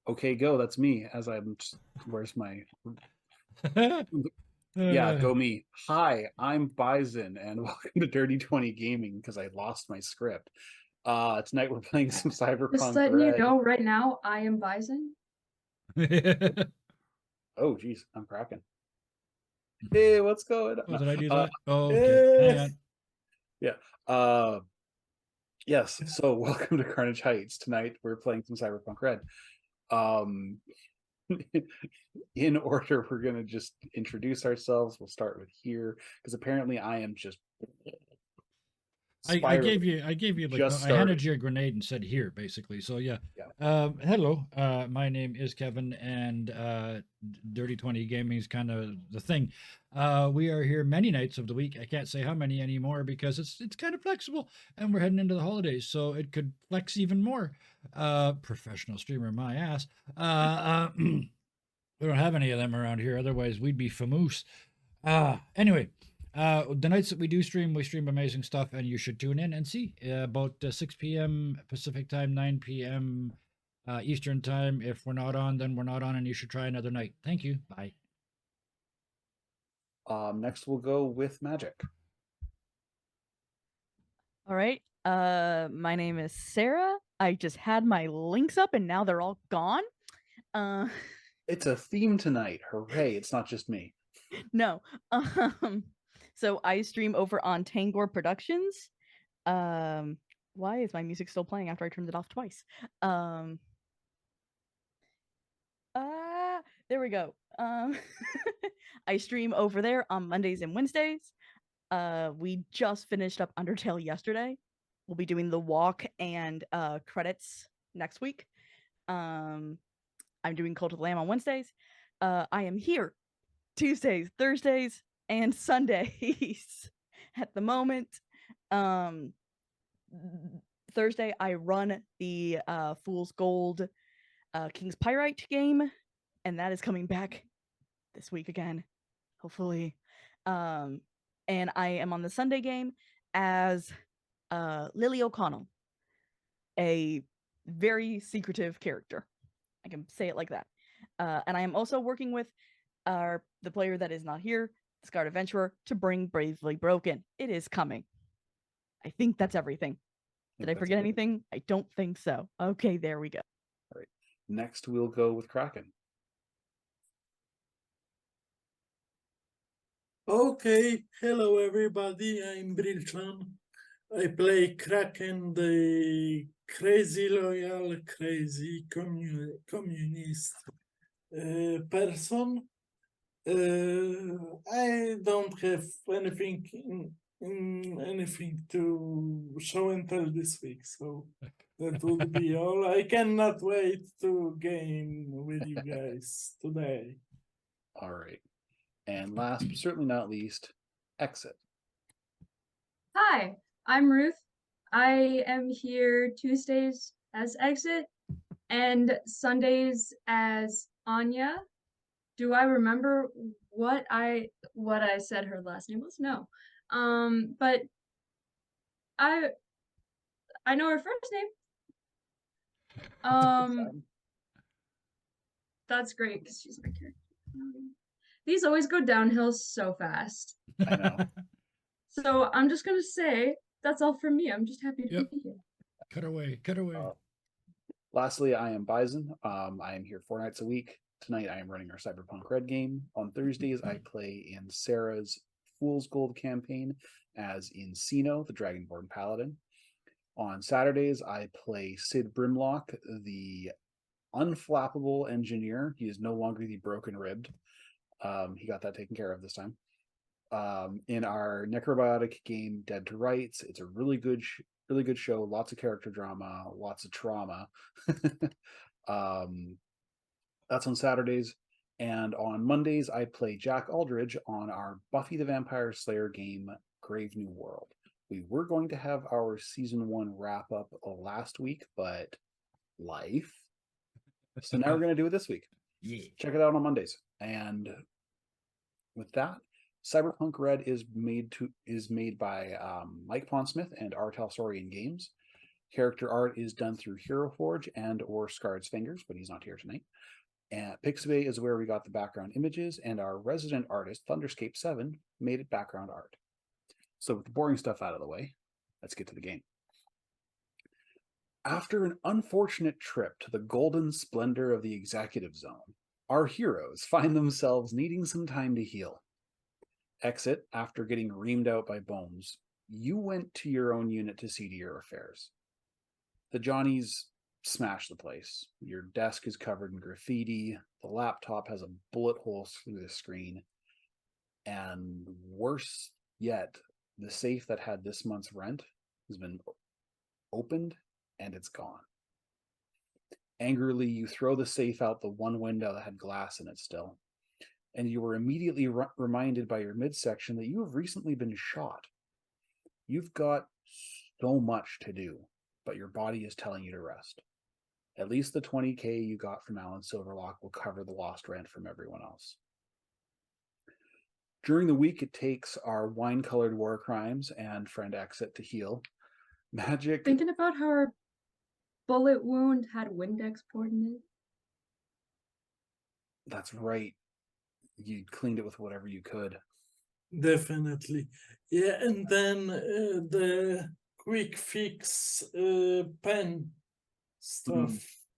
Okay, go. That's me. As I'm just, where's my yeah, Uh, go me. Hi, I'm Bison, and welcome to Dirty 20 Gaming because I lost my script. Tonight we're playing some Just Cyberpunk letting you Red. know right now, I am Bison. Oh, geez, I'm cracking. Hey, what's going oh, on? did I do that? Oh, okay. Eh, Hang on. yeah. Yes. So welcome to Carnage Heights. Tonight we're playing some Cyberpunk Red. Um, in order, we're gonna just introduce ourselves. We'll start with here because apparently I am just I spiraling. gave you like Just I handed started. you a grenade and said here basically. So yeah. Yeah. Hello. My name is Kevin, and Dirty 20 Gaming is kind of the thing. We are here many nights of the week. I can't say how many anymore because it's kind of flexible, and we're heading into the holidays, so it could flex even more. Professional streamer, my ass. We don't have any of them around here. Otherwise, we'd be famous. Anyway, the nights that we stream amazing stuff, and you should tune in and see about 6 p.m. Pacific time, 9 p.m. Eastern time. If we're not on, then we're not on, and you should try another night. Thank you. Bye. Next we'll go with Magic. All right. My name is Sarah. I just had my links up and now they're all gone. Uh, It's a theme tonight. Hooray! It's not just me. no. Um, so I stream over on Tangor Productions. Um, why is my music still playing after I turned it off twice? Um, there we go. I stream over there on Mondays and Wednesdays. We just finished up Undertale yesterday. We'll be doing the walk and credits next week. I'm doing Cult of the Lamb on Wednesdays. I am here Tuesdays, Thursdays, and Sundays at the moment. Um, Thursday, I run the Fool's Gold King's Pyrite game, and that is coming back this week again, hopefully. Um, and I am on the Sunday game as Lily O'Connell, a very secretive character. I can say it like that. And I am also working with the player that is not here, Scarred Adventurer, to bring Bravely Broken. It is coming. I think that's everything. Did I forget anything? I don't think so. Okay, there we go. All right. Next we'll go with Kraken. Okay, hello everybody, I'm Brilchan. I play Kraken, the crazy loyal, crazy communist person. I don't have anything to show and tell this week, so that would be all. I cannot wait to game with you guys today. All right. And last but certainly not least, Exit. Hi, I'm Ruth. I am here Tuesdays as Exit and Sundays as Anya. Do I remember what I said her last name was? No. But I I know her first name. That's great because she's my character. These always go downhill so fast. I know. So I'm just gonna say that's all from me. I'm just happy to Yep. be here. Cut away. Cut away. Lastly, I am Bison. I am here 4 nights a week. Tonight I am running our Cyberpunk Red game. On Thursdays, I play in Sarah's Fool's Gold campaign as Encino, the Dragonborn Paladin. On Saturdays, I play Sid Brimlock, the unflappable engineer. He is no longer the broken ribbed. He got that taken care of this time. In our necrobiotic game Dead to Rights, it's a really good show. Lots of character drama, lots of trauma. That's on Saturdays. And on Mondays, I play Jack Aldridge on our Buffy the Vampire Slayer game, Grave New World. We were going to have our season 1 wrap up last week, but life. So now we're going to do it this week. Yeah. Check it out on Mondays. And with that, Cyberpunk Red is made by Mike Pondsmith and R. Talsorian Games. Character art is done through Hero Forge and or Scarred's Fingers, but he's not here tonight. And Pixabay is where we got the background images, and our resident artist, Thunderscape7, made it background art. So with the boring stuff out of the way, let's get to the game. After an unfortunate trip to the golden splendor of the executive zone, our heroes find themselves needing some time to heal. Exit, after getting reamed out by Bones, you went to your own unit to see to your affairs. The Johnnies smash the place. Your desk is covered in graffiti. The laptop has a bullet hole through the screen. And worse yet, the safe that had this month's rent has been opened and it's gone. Angrily, you throw the safe out the one window that had glass in it still. And you were immediately reminded by your midsection that you have recently been shot. You've got so much to do, but your body is telling you to rest. At least the $20,000 you got from Alan Silverlock will cover the lost rent from everyone else. During the week, it takes our wine-colored war crimes and friend Exit to heal. Magic. Thinking about how our bullet wound had Windex poured in it. That's right. You cleaned it with whatever you could. Definitely. Yeah, and then the quick fix pen stuff.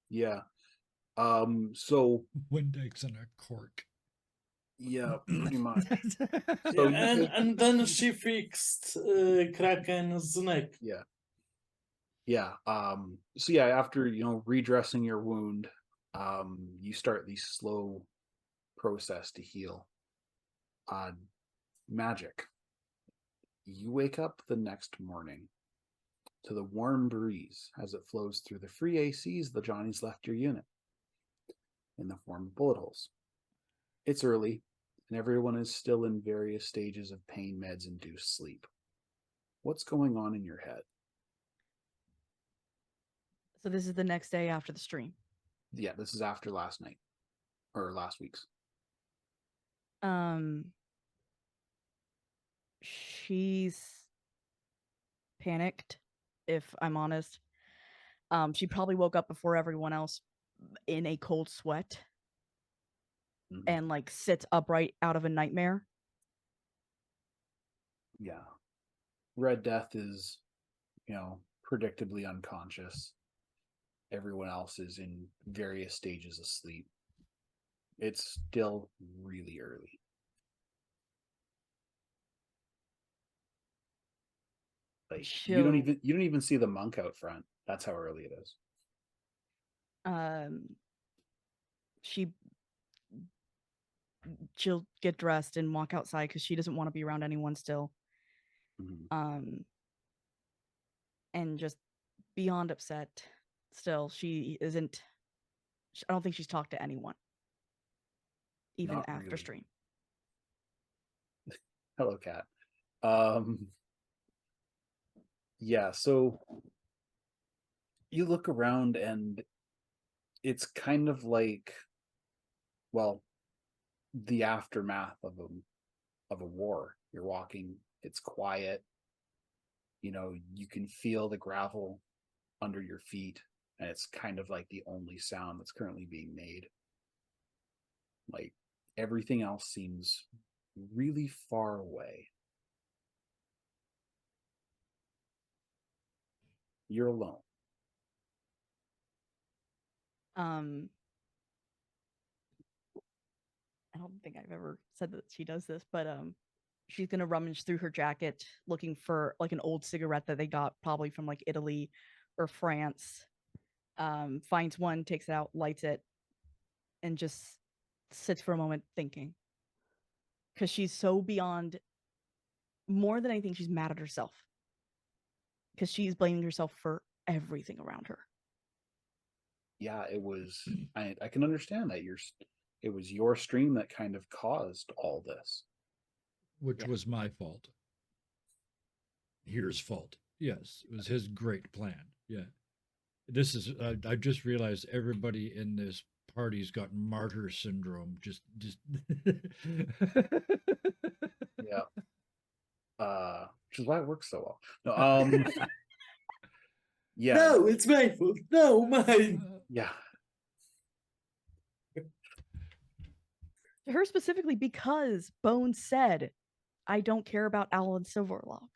Yeah. So Windex and a cork. yeah, pretty much. Yeah, and then she fixed Kraken's neck. Yeah. Yeah. So yeah, after redressing your wound, you start the slow process to heal. Magic. You wake up the next morning to the warm breeze as it flows through the free ACs the Johnnies left your unit in the form of bullet holes. It's early, and everyone is still in various stages of pain meds-induced sleep. What's going on in your head? So this is the next day after the stream. Yeah, this is after last night. Or last week's. She's panicked, if I'm honest. She probably woke up before everyone else in a cold sweat and like sits upright out of a nightmare. Yeah. Red Death is, predictably unconscious. Everyone else is in various stages of sleep. It's still really early. Like you don't even see the monk out front. That's how early it is. She'll get dressed and walk outside because she doesn't want to be around anyone still. And just beyond upset. Still, she isn't. I don't think she's talked to anyone, even Not after really. stream. Hello, Cat. Yeah, so you look around and it's kind of like, well, the aftermath of a war. You're walking, it's quiet. You can feel the gravel under your feet, and it's kind of like the only sound that's currently being made. Like everything else seems really far away. You're alone. I don't think I've ever said that she does this, but she's gonna rummage through her jacket looking for like an old cigarette that they got probably from like Italy or France. Finds one, takes it out, lights it, and just sits for a moment thinking. Because she's so beyond, more than anything, she's mad at herself. Because she's blaming herself for everything around her. Yeah, it was. I can understand that it was your stream that kind of caused all this, which was my fault. Here's fault. Yes, it was his great plan. Yeah, this is. I just realized everybody in this party's got martyr syndrome. Just. Yeah. Which is why it works so well. No, Yeah, No, it's my fault. No, mine. yeah. To her specifically because Bones said, I don't care about Alan Silverlock.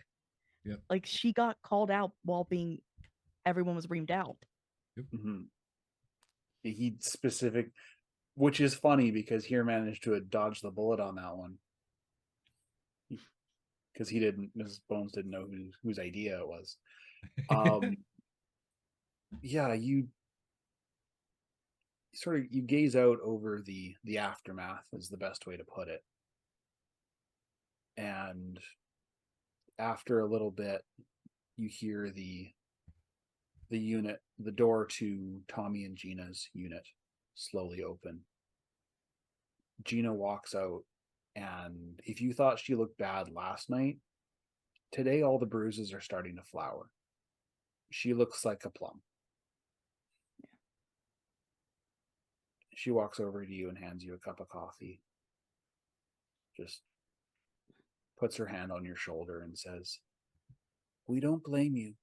Yep. Like she got called out while everyone was reamed out. Mhm. He specific, which is funny because he managed to dodge the bullet on that one. Because Mrs. Bones didn't know whose idea it was. Yeah, you sort of you gaze out over the aftermath is the best way to put it. And after a little bit, you hear the door to Tommy and Gina's unit slowly open. Gina walks out, and if you thought she looked bad last night, today all the bruises are starting to flower. She looks like a plum. She walks over to you and hands you a cup of coffee. Just puts her hand on your shoulder and says, "We don't blame you.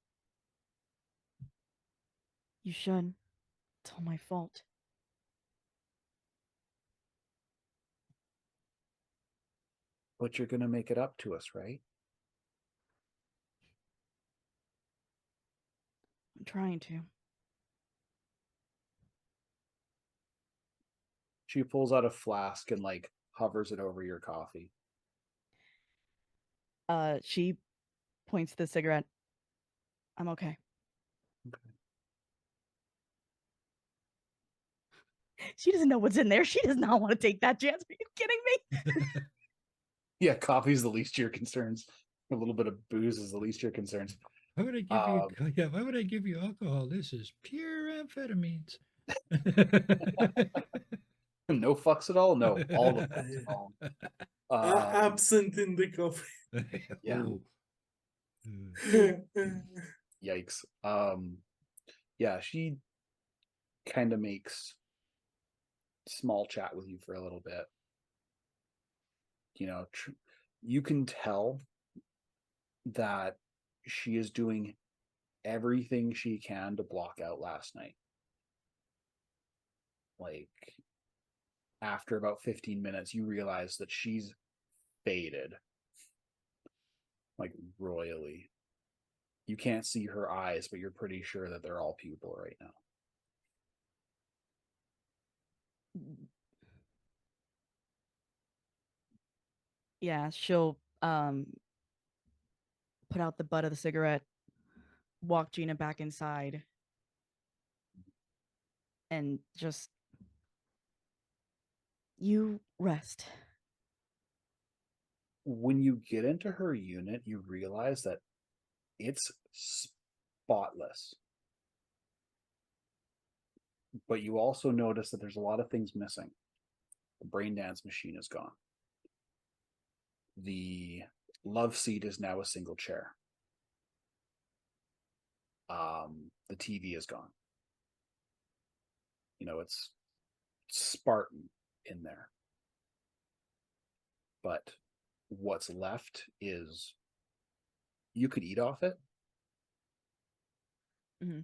You should. It's all my fault. But you're going to make it up to us, right?" I'm trying to. She pulls out a flask and hovers it over your coffee. She points to the cigarette. I'm okay. Okay. She doesn't know what's in there. She does not want to take that chance. Are you kidding me? Yeah, coffee's the least of your concerns. A little bit of booze is the least of your concerns. Why would I give you? Yeah, why would I give you alcohol? This is pure amphetamines. No fucks at all? No, all the fucks at all. Absent in the coffee. Yeah. Oh. Yikes. Yeah, she kind of makes small chat with you for a little bit. You can tell that she is doing everything she can to block out last night. After about 15 minutes, you realize that she's faded. Royally. You can't see her eyes, but you're pretty sure that they're all pupil right now. Yeah, she'll put out the butt of the cigarette, walk Gina back inside, and just you rest. When you get into her unit, you realize that it's spotless. But you also notice that there's a lot of things missing. The brain dance machine is gone. The love seat is now a single chair. The TV is gone. It's Spartan in there. But what's left is you could eat off it. Mm-hmm.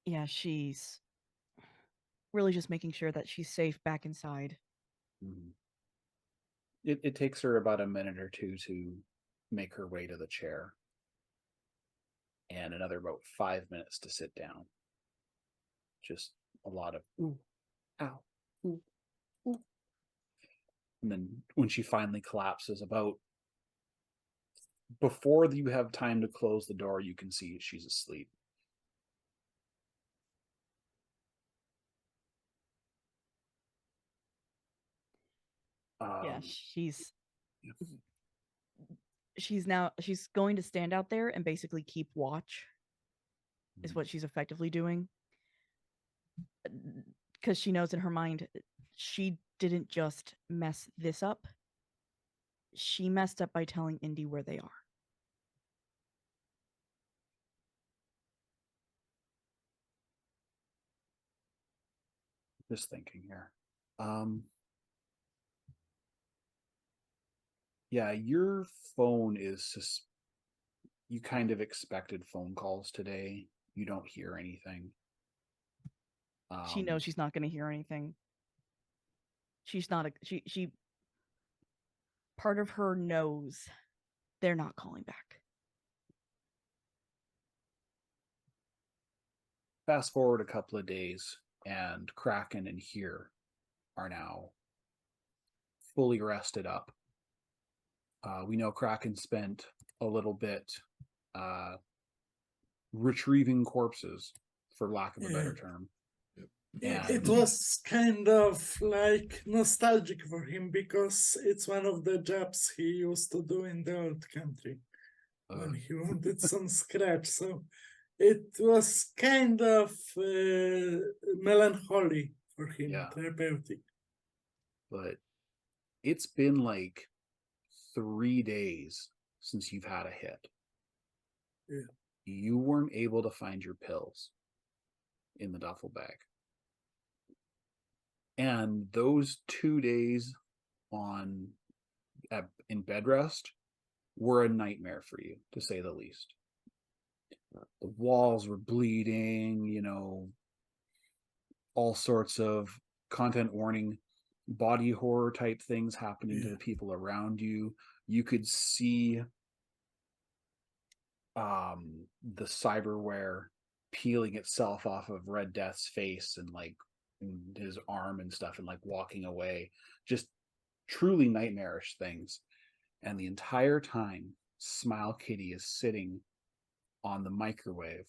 Yeah, she's really just making sure that she's safe back inside. Mm-hmm. It takes her about a minute or two to make her way to the chair, and another about 5 minutes to sit down. Just a lot of ooh, ow, ooh, ooh. And then when she finally collapses, about before you have time to close the door, you can see she's asleep. Yeah, she's going to stand out there and basically keep watch is what she's effectively doing, because she knows in her mind she didn't just mess this up, she messed up by telling Indy where they are. Just thinking here. Yeah, your phone is you kind of expected phone calls today. You don't hear anything. She knows she's not going to hear anything. She's not a she part of her knows they're not calling back. Fast forward a couple of days, and Kraken and here are now fully rested up. We know Kraken spent a little bit retrieving corpses, for lack of a better term. It was kind of like nostalgic for him because it's one of the jobs he used to do in the old country when he wanted some scratch. So it was kind of melancholy for him, therapeutic. But it's been like 3 days since you've had a hit. Yeah. You weren't able to find your pills in the duffel bag. And those 2 days in bed rest were a nightmare for you, to say the least. The walls were bleeding, all sorts of content warning, body horror type things happening to the people around you. You could see the cyberware peeling itself off of Red Death's face and like his arm and stuff and like walking away. Just truly nightmarish things. And the entire time, Smile Kitty is sitting on the microwave,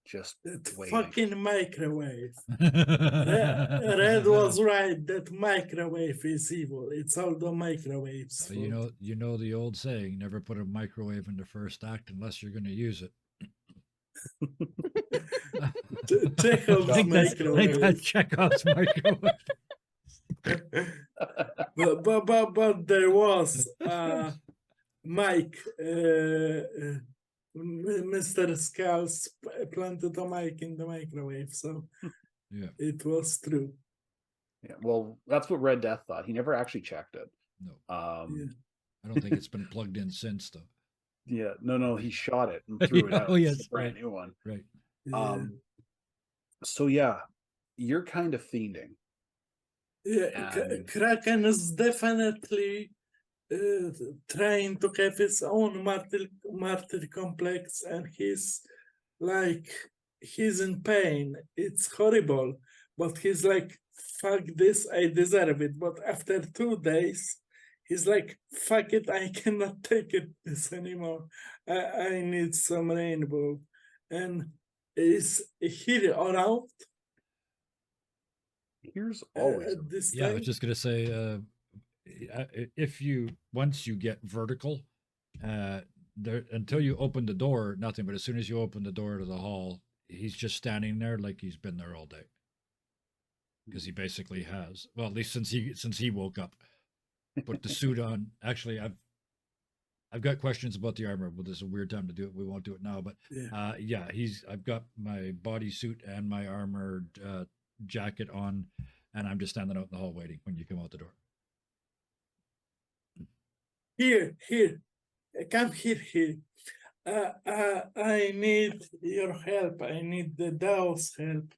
just that waiting. fucking microwave. Red was right. That microwave is evil. It's all the microwaves. You know the old saying: never put a microwave in the first act unless you're going to use it. Chekhov's microwave. I got Chekhov's microwave. but there was Mike, Mr. Skulls planted a mic in the microwave, so yeah, it was true. Yeah, well, that's what Red Death thought. He never actually checked it. No, I don't think it's been plugged in since, though. Yeah, no, he shot it and threw it out. Oh yes, it's a brand new one. Right. So yeah, you're kind of fiending. Yeah, Kraken is definitely trying to have his own martyr complex, and he's in pain. It's horrible, but he's like, fuck this, I deserve it. But after 2 days, he's like, fuck it, I cannot take this anymore. I need some rainbow. And is he around? Here's always this yeah, time? I was just gonna say, if you once you get vertical, there until you open the door, nothing. But as soon as you open the door to the hall, he's just standing there like he's been there all day. Because he basically has. Well, at least since he woke up. Put the suit on. Actually, I've got questions about the armor, but this is a weird time to do it. We won't do it now. But I've got my bodysuit and my armored jacket on, and I'm just standing out in the hall waiting when you come out the door. Here, come here. I need your help. I need the DAO's help.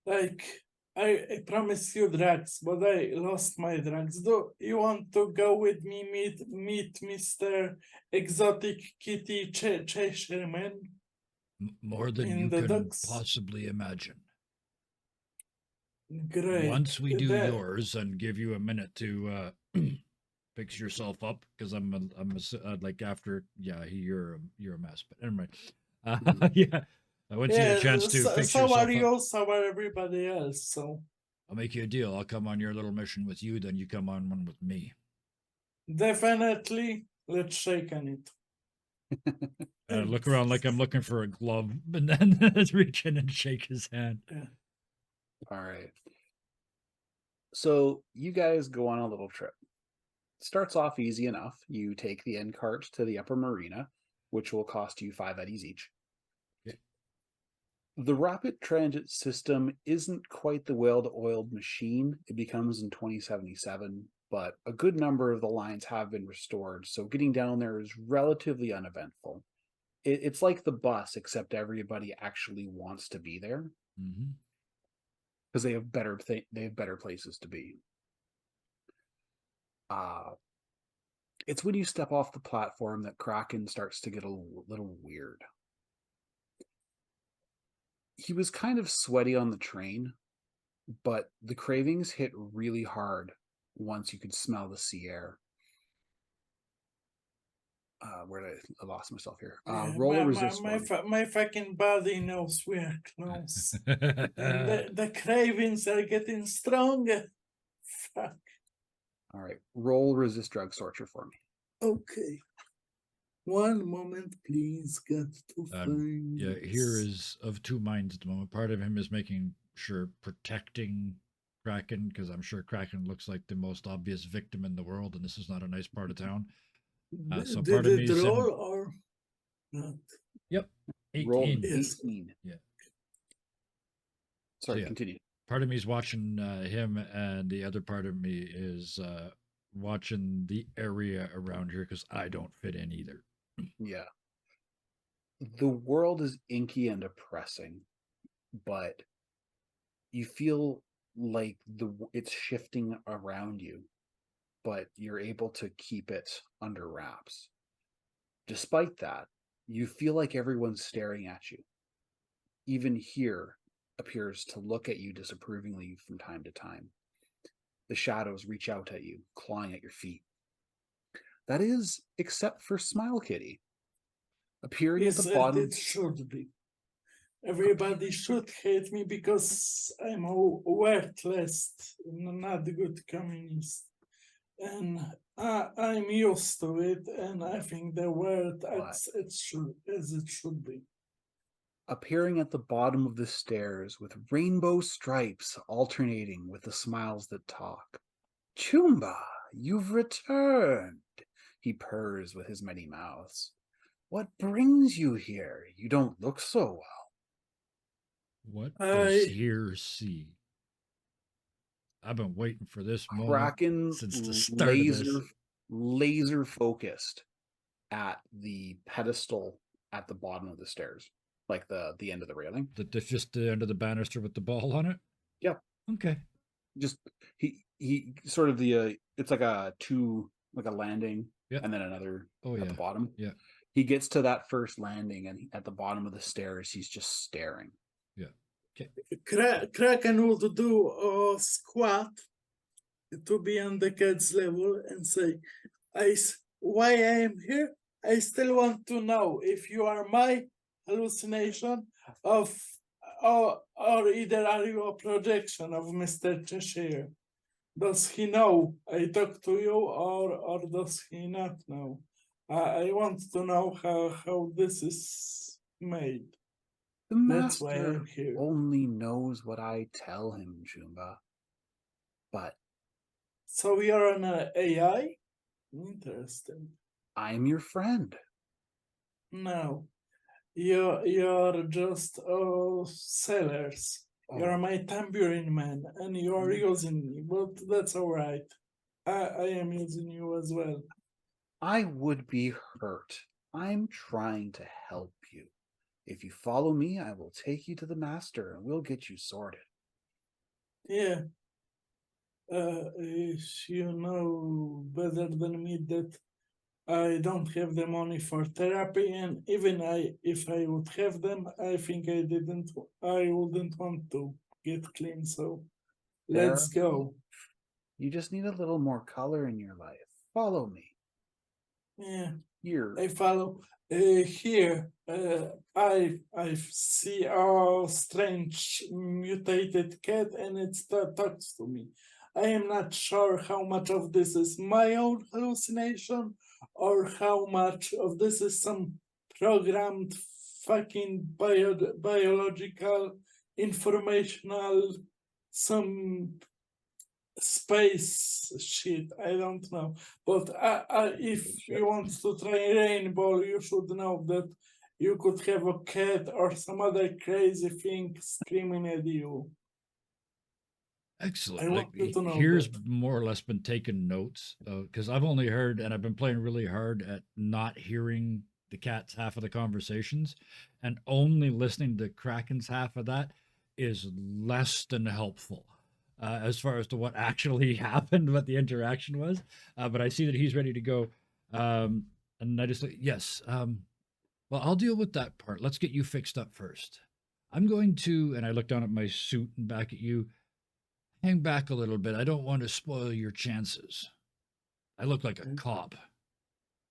Like, I promised you drugs, but I lost my drugs. Do you want to go with me meet Mr. Exotic Kitty Cheshireman? More than you can possibly imagine. Great. Once we do yours and give you a minute to fix yourself up, because I'm like after you're a mess. But anyway, once you get a chance to fix yourself are you, up, so are everybody else. So I'll make you a deal. I'll come on your little mission with you, then you come on one with me. Definitely, let's shake on it. Look around like I'm looking for a glove, and then reach in and shake his hand. Yeah. All right. So you guys go on a little trip. It starts off easy enough. You take the end cart to the upper marina, which will cost you 5 eddies each. Okay. The rapid transit system isn't quite the well-oiled machine it becomes in 2077 but a good number of the lines have been restored, so getting down there is relatively uneventful. It's like the bus, except everybody actually wants to be there Mm-hmm. because they have better places to be. It's when you step off the platform that Kraken starts to get a little weird. He was kind of sweaty on the train, but the cravings hit really hard once you could smell the sea air. Where did I lost myself here? Yeah, Roll a resist. my fucking body knows we are close. And the cravings are getting stronger. Fuck. All right, roll resist drug torture for me. Okay. One moment, please. Got to find. Yeah, here is of two minds at the moment. Part of him is making sure protecting Kraken, because I'm sure Kraken looks like the most obvious victim in the world, and this is not a nice part of town. So Did part of me it is him. roll or not? Yep, 18. Roll Yes. 18. Yeah. Sorry, yeah. continue. Part of me is watching him, and the other part of me is watching the area around here because I don't fit in either. Yeah. The world is inky and depressing, but you feel like it's shifting around you, but you're able to keep it under wraps. Despite that, you feel like everyone's staring at you. Even here appears to look at you disapprovingly from time to time. The shadows reach out at you, clawing at your feet. That is, except for Smile Kitty. Appearing at the bottom. It should be. Everybody should hate me because I'm a worthless, not good communist. And I'm used to it, and I think the world as it should be. Appearing at the bottom of the stairs with rainbow stripes alternating with the smiles that talk. Chumba, you've returned, he purrs with his many mouths. What brings you here? You don't look so well. What does here see? I've been waiting for this moment Kraken since the start of this. Laser focused at the pedestal at the bottom of the stairs, like the end of the railing. Just the end of the banister with the ball on it? Yep. Okay. Just he sort of it's like a landing, yep. And then another at the bottom. Yeah. He gets to that first landing, and at the bottom of the stairs, he's just staring. Yeah. Okay. Kraken would do a squat to be on the cat's level and say, why I am here? I still want to know if you are my hallucination or either are you a projection of Mr. Cheshire? Does he know I talk to you or does he not know? I want to know how this is made. The That's why master I'm here. only knows what I tell him, Jumba. But so you're an AI? Interesting. I'm your friend. No, you're just sellers. You're my tambourine man, and you're using me, but that's all right. I am using you as well. I would be hurt. I'm trying to help you. If you follow me, I will take you to the master, and we'll get you sorted. Yeah. You know better than me that I don't have the money for therapy, and even if I would have them, I think I wouldn't want to get clean. So let's go. You just need a little more color in your life. Follow me. Yeah, here. I follow. Here, I see a strange mutated cat, and it talks to me. I am not sure how much of this is my own hallucination or how much of this is some programmed fucking biological informational some space shit. I don't know, but if you want to try rainbow, you should know that you could have a cat or some other crazy thing screaming at you. Excellent. I want you to know Here's that. more or less been taking notes because I've only heard, and I've been playing really hard at not hearing the cat's half of the conversations, and only listening to Kraken's half of that is less than helpful as far as to what actually happened, what the interaction was. But I see that he's ready to go, and I just like, yes. Well, I'll deal with that part. Let's get you fixed up first. I'm going to, and I look down at my suit and back at you. Hang back a little bit. I don't want to spoil your chances. I look like a cop.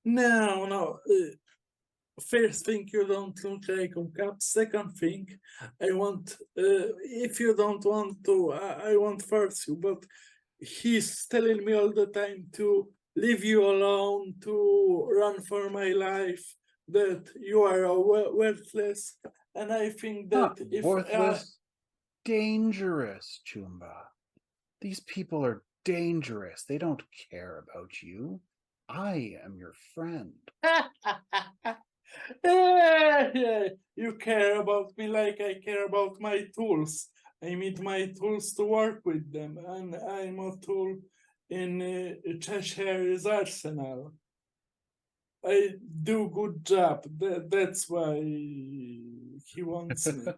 No, no. First thing, you don't look like a cop. Second thing, I want, if you don't want to, I won't force you, but he's telling me all the time to leave you alone, to run for my life, that you are worthless. And I think Not that if worthless, dangerous, Chumba. These people are dangerous. They don't care about you. I am your friend. you care about me like I care about my tools. I need my tools to work with them, and I'm a tool in Cheshire's arsenal. I do good job. That's why he wants me.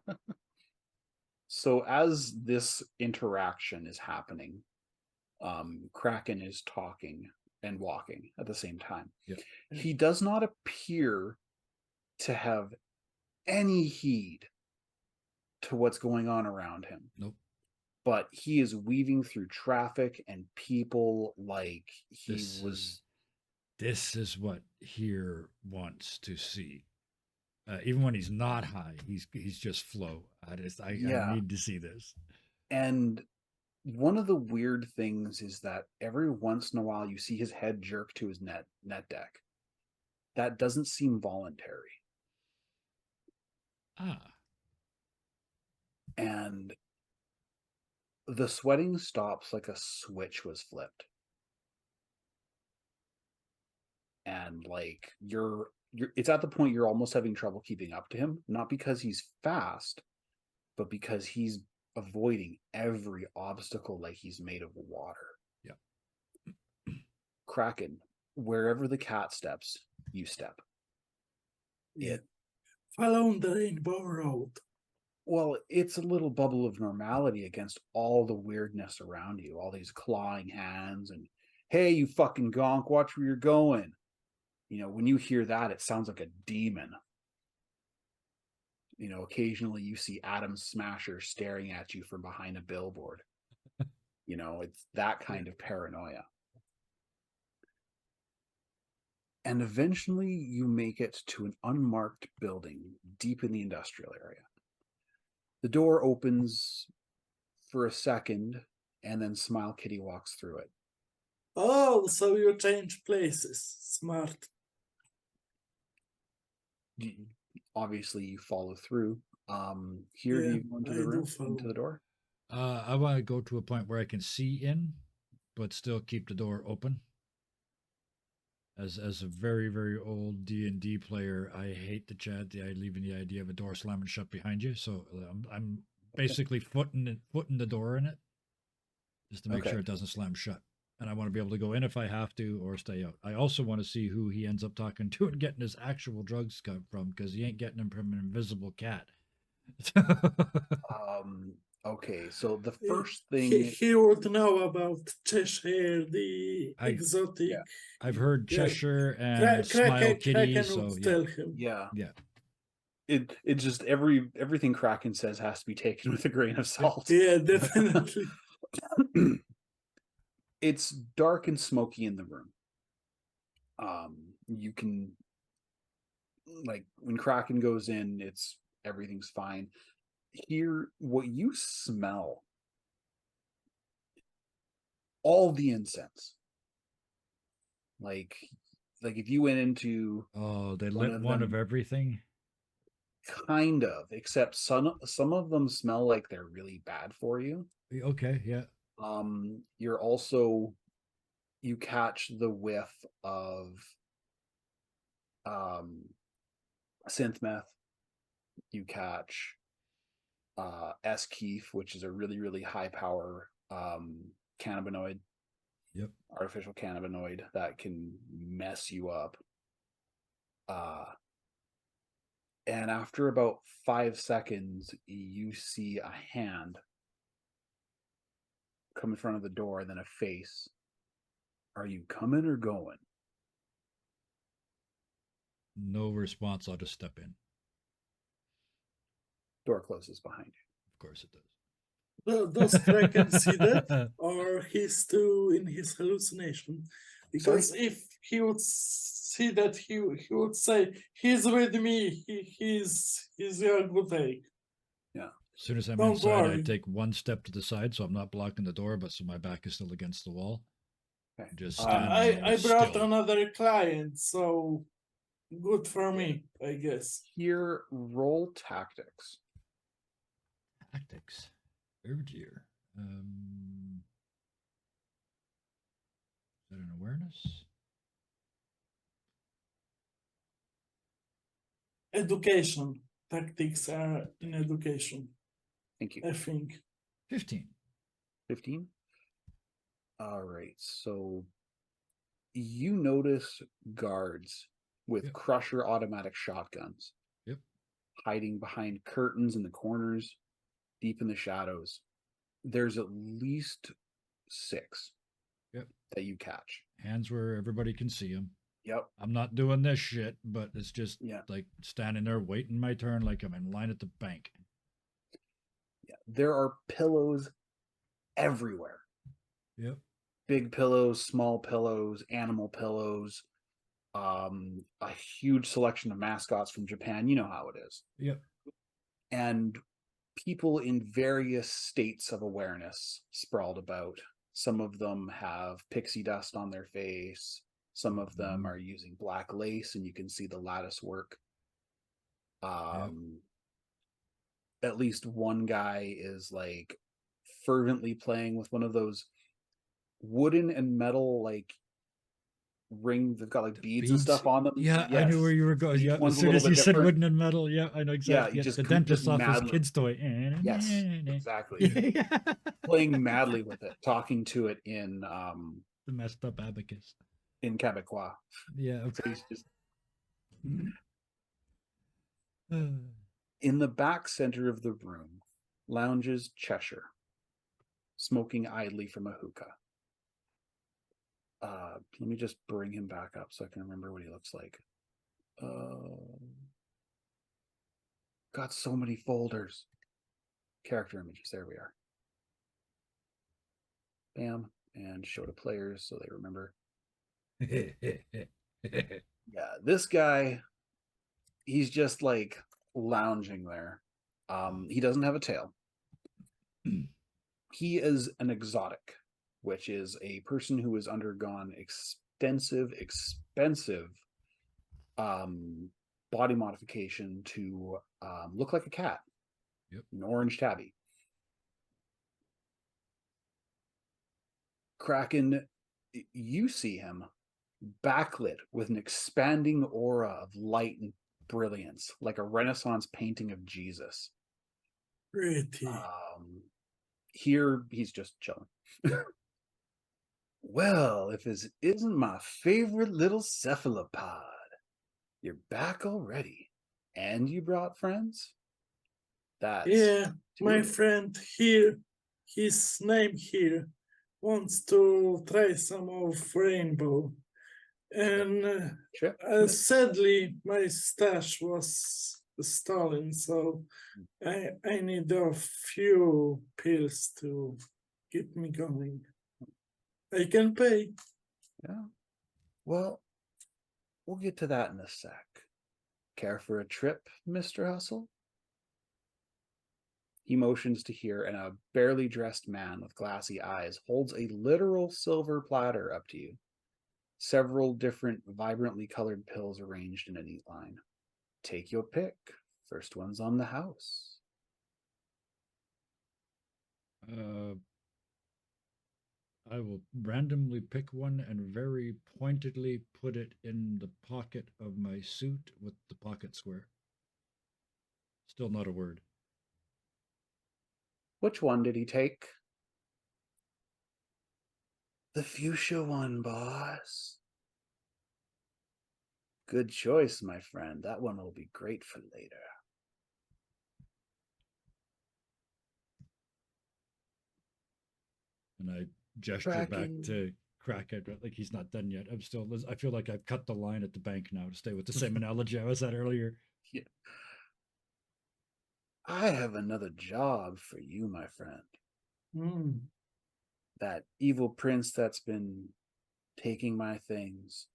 So as this interaction is happening, Kraken is talking and walking at the same time. Yep. He does not appear to have any heed to what's going on around him. Nope. But he is weaving through traffic and people like This is what here wants to see. Even when he's not high, he's just flow. I need to see this. And one of the weird things is that every once in a while you see his head jerk to his net deck. That doesn't seem voluntary. And the sweating stops like a switch was flipped. And like you're it's at the point you're almost having trouble keeping up to him, not because he's fast, but because he's avoiding every obstacle like he's made of water. Yeah. Kraken, wherever the cat steps, you step. Yeah. Follow the rainbow road. Well, it's a little bubble of normality against all the weirdness around you, all these clawing hands and, hey, you fucking gonk, watch where you're going. You know, when you hear that, it sounds like a demon. You know, occasionally you see Adam Smasher staring at you from behind a billboard. You know, it's that kind of paranoia. And eventually you make it to an unmarked building deep in the industrial area. The door opens for a second, and then Smile Kitty walks through it. Oh, so you change places. Smart. Obviously, you follow through. Here, do you go into the room, into the door? I want to go to a point where I can see in, but still keep the door open. As a very, very old D&D player, I hate leaving the idea of a door slamming shut behind you. So I'm basically footing the door in it, just to make sure it doesn't slam shut. And I want to be able to go in if I have to, or stay out. I also want to see who he ends up talking to and getting his actual drugs from, because he ain't getting them from an invisible cat. Okay, so the first thing he would know about Cheshire, the exotic. Yeah. I've heard Cheshire and Smile Kitty, so tell him. Yeah. Yeah. It just everything Kraken says has to be taken with a grain of salt. Yeah, definitely. It's dark and smoky in the room. You can, like, when Kraken goes in, everything's fine. Here, what you smell, all the incense. Like if you went into they lit one of everything. Kind of, except some of them smell like they're really bad for you. Okay, yeah. You catch the whiff of synth meth. You catch S-Keef, which is a really, really high power cannabinoid, Yep. artificial cannabinoid that can mess you up. And after about 5 seconds, you see a hand come in front of the door, then a face. Are you coming or going? No response. I'll just step in. Door closes behind you. Of course it does. Does Kraken see that? Or he's still in his hallucination? Because if he would see that, he would say, he's with me, he's a good egg. As soon as I'm Don't inside, I worry. take one step to the side, so I'm not blocking the door, but so my back is still against the wall. Okay. Just I standing brought still. another client, so good for me, I guess. Here, roll tactics. Tactics. Oh dear. Is that an awareness? Education. Tactics are in education, Thank you. I think. 15. 15. All right. So you notice guards with Yep. Crusher automatic shotguns. Yep. Hiding behind curtains in the corners, deep in the shadows. There's at least 6. Yep. That you catch. Hands where everybody can see them. Yep. I'm not doing this shit, but it's just Yeah. like standing there waiting my turn like I'm in line at the bank. Yeah. There are pillows everywhere. Yep. Big pillows, small pillows, animal pillows, a huge selection of mascots from Japan. You know how it is. Yep. And people in various states of awareness sprawled about. Some of them have pixie dust on their face. Some of them are using black lace, and you can see the lattice work. At least one guy is like fervently playing with one of those wooden and metal like ring. They've got like beads and stuff on them. Yeah, I knew where you were going. Each Yeah, one's as a soon little as you bit said different. wooden and metal, yeah, I know exactly. you Yeah, just the com- dentist just office madly- kid's toy. Yes, exactly. Playing madly with it, talking to it in The messed up abacus. in Quebecois. Yeah. So he's just in the back center of the room lounges Cheshire, smoking idly from a hookah. Let me just bring him back up so I can remember what he looks like. Got so many folders. Character images. There we are. Bam. And show to players so they remember. Yeah, this guy, he's just like lounging there. He doesn't have a tail. He is an exotic, which is a person who has undergone expensive body modification to look like a cat. Yep. An orange tabby. Kraken, you see him backlit with an expanding aura of light and brilliance, like a Renaissance painting of Jesus. Pretty. Here, he's just chilling. Well, if this isn't my favorite little cephalopod, you're back already. And you brought friends? That's Yeah, my two. friend here, his name here, wants to try some of rainbow. And Chip? sadly, my stash was stolen, so I need a few pills to keep me going. I can pay. Yeah. Well, we'll get to that in a sec. Care for a trip, Mr. Hustle? He motions to hear, and a barely dressed man with glassy eyes holds a literal silver platter up to you. Several different vibrantly colored pills arranged in a neat line. Take your pick. First one's on the house. I will randomly pick one and very pointedly put it in the pocket of my suit with the pocket square. Still not a word. Which one did he take? The fuchsia one, boss. Good choice, my friend. That one will be great for later. And I gesture back Kraken. to Kraken, like he's not done yet. I feel like I've cut the line at the bank now to stay with the same analogy I was at earlier. Yeah. I have another job for you, my friend. Hmm. That evil prince that's been taking my things.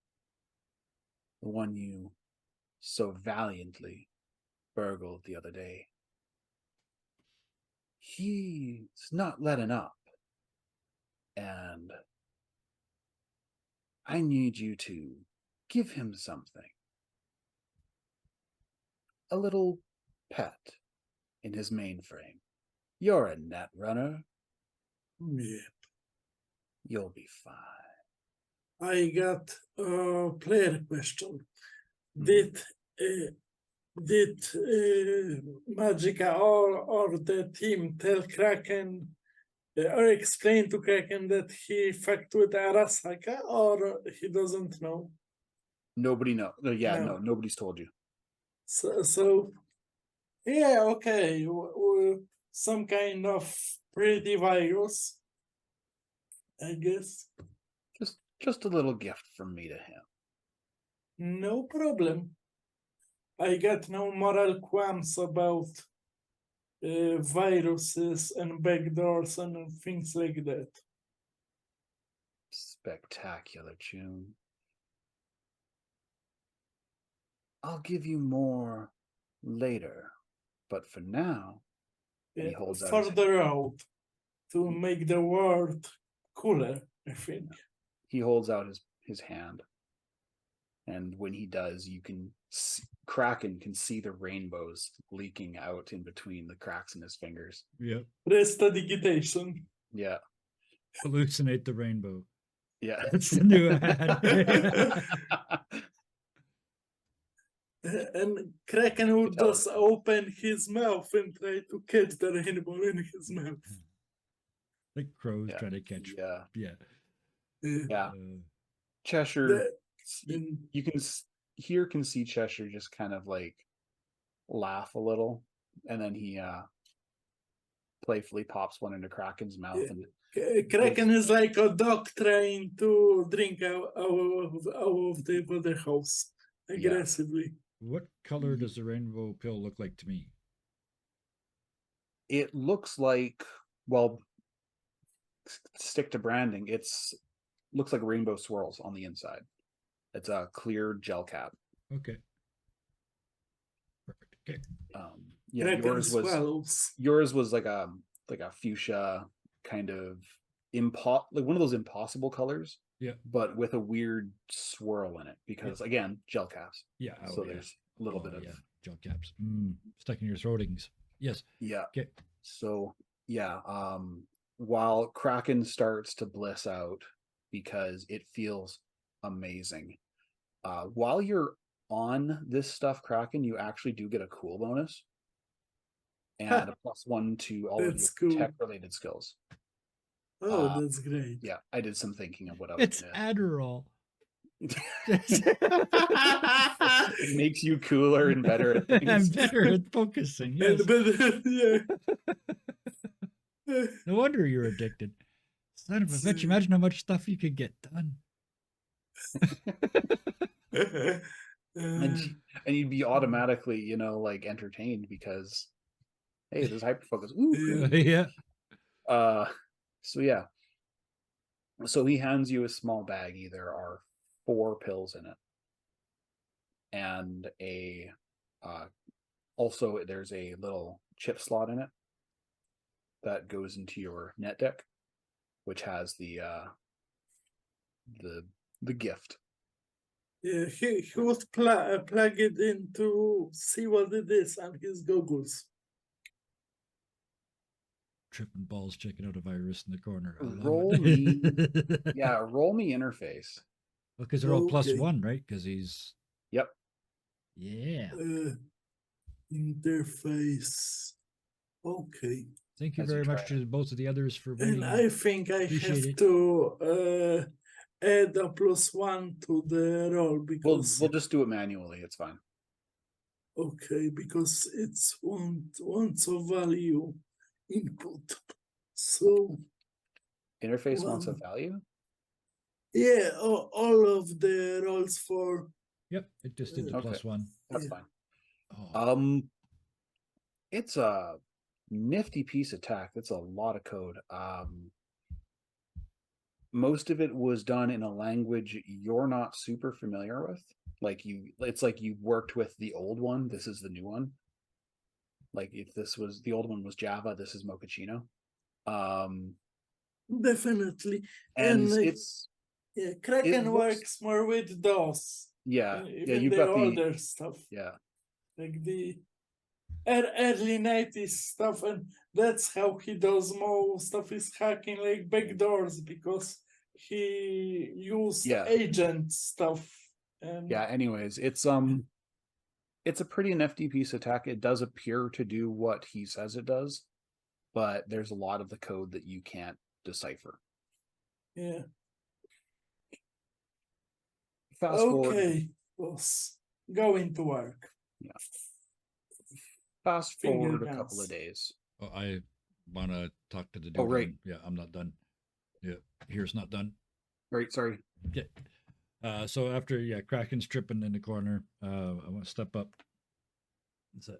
The one you so valiantly burgled the other day. He's not letting up. And I need you to give him something. A little pet in his mainframe. You're a net runner. Yeah. You'll be fine. I got a player question. Did Magica or the team tell Kraken or explain to Kraken that he fucked with Arasaka, or he doesn't know? Nobody knows. Yeah, No. no, nobody's told you. So yeah, okay, some kind of pretty virus, I guess. Just a little gift from me to him. No problem. I got no moral qualms about viruses and backdoors and things like that. Spectacular, June. I'll give you more later, but for now, he holds out his Further out to make the world cooler, I think. he holds out his hand, and when he does, you can Kraken can see the rainbows leaking out in between the cracks in his fingers. Yep. Prestidigitation. Yeah, Hallucinate the rainbow. yeah. That's the new ad. And Kraken would just open his mouth and try to catch the rainbow in his mouth. Like crows Yeah. trying to catch. Yeah, Yeah. Cheshire. And You can can see Cheshire just kind of like laugh a little, and then he playfully pops one into Kraken's mouth, and Kraken is like a dog trying to drink out of the house aggressively. What color does the rainbow pill look like to me? it looks like, well, stick to branding. Looks like rainbow swirls on the inside. It's a clear gel cap. Okay. Perfect. Okay. Yeah, Kraken yours was like a fuchsia kind of like one of those impossible colors. Yeah. But with a weird swirl in it because again, gel caps. Yeah. So there's a little bit of gel caps. Stuck in your throatings. Yes. Yeah. Okay. So yeah, while Kraken starts to bliss out because it feels amazing. While you're on this stuff, Kraken, you actually do get a cool bonus and a +1 to all of your tech-related skills. Oh, that's great. Yeah, I did some thinking of what I was It's Adderall. It makes you cooler and better at things. I'm better at focusing. Yes. No wonder you're addicted. Son of a bitch, imagine how much stuff you could get done. and you'd be automatically, like entertained because, hey, there's hyperfocus. Ooh, yeah. So yeah. So he hands you a small baggie. There are 4 pills in it, and also there's a little chip slot in it that goes into your net deck, which has the gift. Yeah, he would plug it in to see what it is on his goggles. Tripping balls checking out a virus in the corner. Roll me. Yeah, roll me interface. Because they're all +1, right? Because he's. Yep. Yeah. Interface. Okay. Thank you as you very try much it. to both of the others for And waiting. I think I Appreciate have it. to add a +1 to the roll We'll because just do it manually. It's fine. okay, because it's wants a value input. So Interface wants a Well, value. yeah, all of the rolls for Yep, it just did the Okay. +1. That's Yeah. fine. Oh, It's a nifty piece of tech. That's a lot of code. Most of it was done in a language you're not super familiar with. It's like you worked with the old one. This is the new one. Like if this was the old one was Java, this is Mochaccino. definitely. And And it's yeah, it Kraken looks works more with DOS. yeah Even you've the got the older stuff, yeah like the early 90s stuff, and that's how he does most of his hacking, like backdoors, because he used Yeah. agent stuff. And yeah. Anyways, it's a pretty nifty piece of tech. It does appear to do what he says it does, but there's a lot of the code that you can't decipher. yeah, Fast forward. okay, was going to work. Fast Finger forward a couple of guns. days. oh, I want to talk to the dude. Oh, right. again. Yeah, I'm not done. Yeah, here's not done. Right, sorry. Yeah. So after Kraken's tripping in the corner, I want to step up. And say,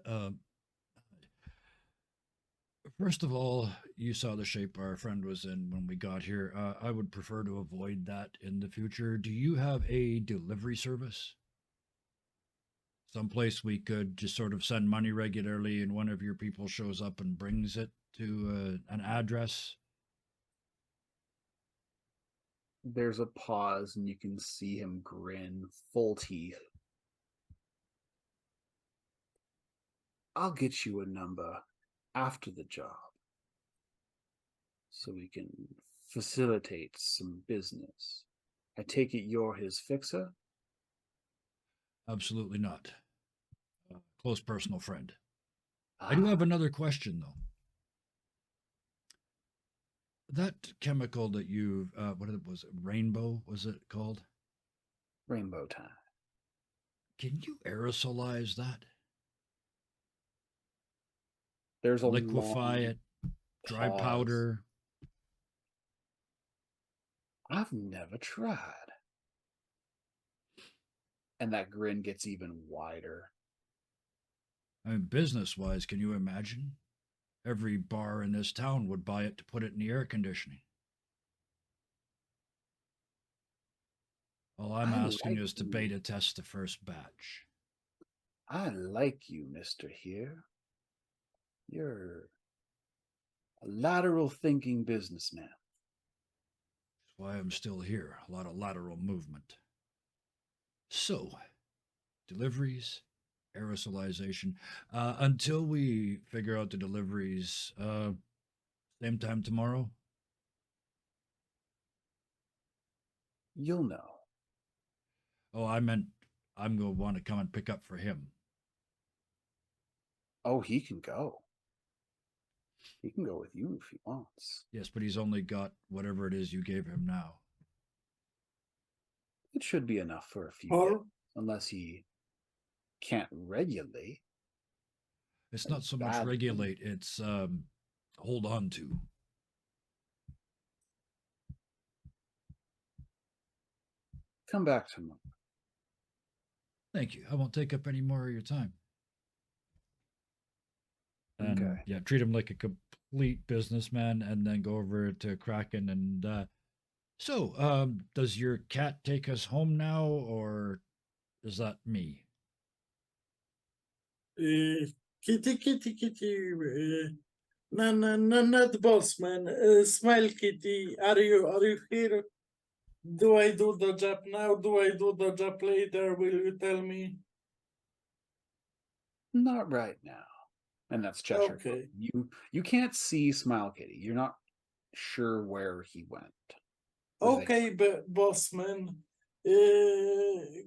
first of all, you saw the shape our friend was in when we got here. I would prefer to avoid that in the future. Do you have a delivery service? Someplace we could just sort of send money regularly and one of your people shows up and brings it to an address? There's a pause and you can see him grin, full teeth. I'll get you a number after the job so we can facilitate some business. I take it you're his fixer? Absolutely not. Close personal friend. I do have another question, though. That chemical that you, what was it? Rainbow, was it called? Rainbow time. Can you aerosolize that? There's a Liquefy long it, dry pause. powder. I've never tried. And that grin gets even wider. I mean, business wise, can you imagine? Every bar in this town would buy it to put it in the air conditioning. All I'm I asking like is to you. beta test the first batch. I like you, Mr. Here. You're a lateral thinking businessman. That's why I'm still here. A lot of lateral movement. So, deliveries, aerosolization. Until we figure out the deliveries, same time tomorrow. You'll know. Oh, I meant I'm going to want to come and pick up for him. Oh, he can go. He can go with you if he wants. Yes, but he's only got whatever it is you gave him now. It should be enough for a few Or days, unless he can't regulate. It's not so much Bad. regulate, it's hold on to. Come back tomorrow. Thank you. I won't take up any more of your time. And Okay. yeah, treat him like a complete businessman and then go over to Kraken and so does your cat take us home now or is that me? kitty, no, not boss man. Smile kitty, are you here? Do I do the job now? Do I do the job later? Will you tell me? Not right now. And that's Cheshire. Okay. You can't see Smile Kitty. You're not sure where he went. Okay, but bossman.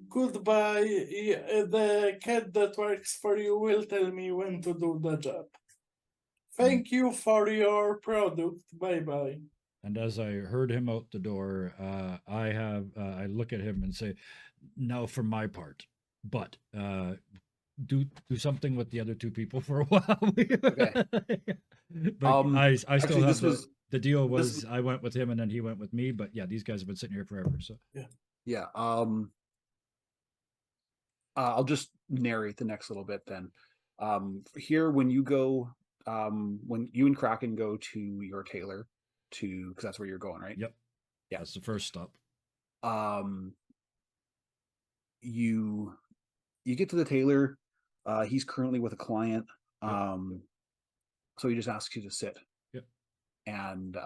Goodbye. The cat that works for you will tell me when to do the job. Thank you for your product. Bye bye. And as I heard him out the door, I look at him and say, "Now for my part, but do something with the other two people for a while." Okay. But I still Actually, have this was the deal this was I went with him and then he went with me. But yeah, these guys have been sitting here forever. So yeah. I'll just narrate the next little bit then. Here, when you go, when you and Kraken go to your tailor, because that's where you're going, right? yep, Yeah. that's the first stop. You get to the tailor. He's currently with a client. So he just asks you to sit. Yep. And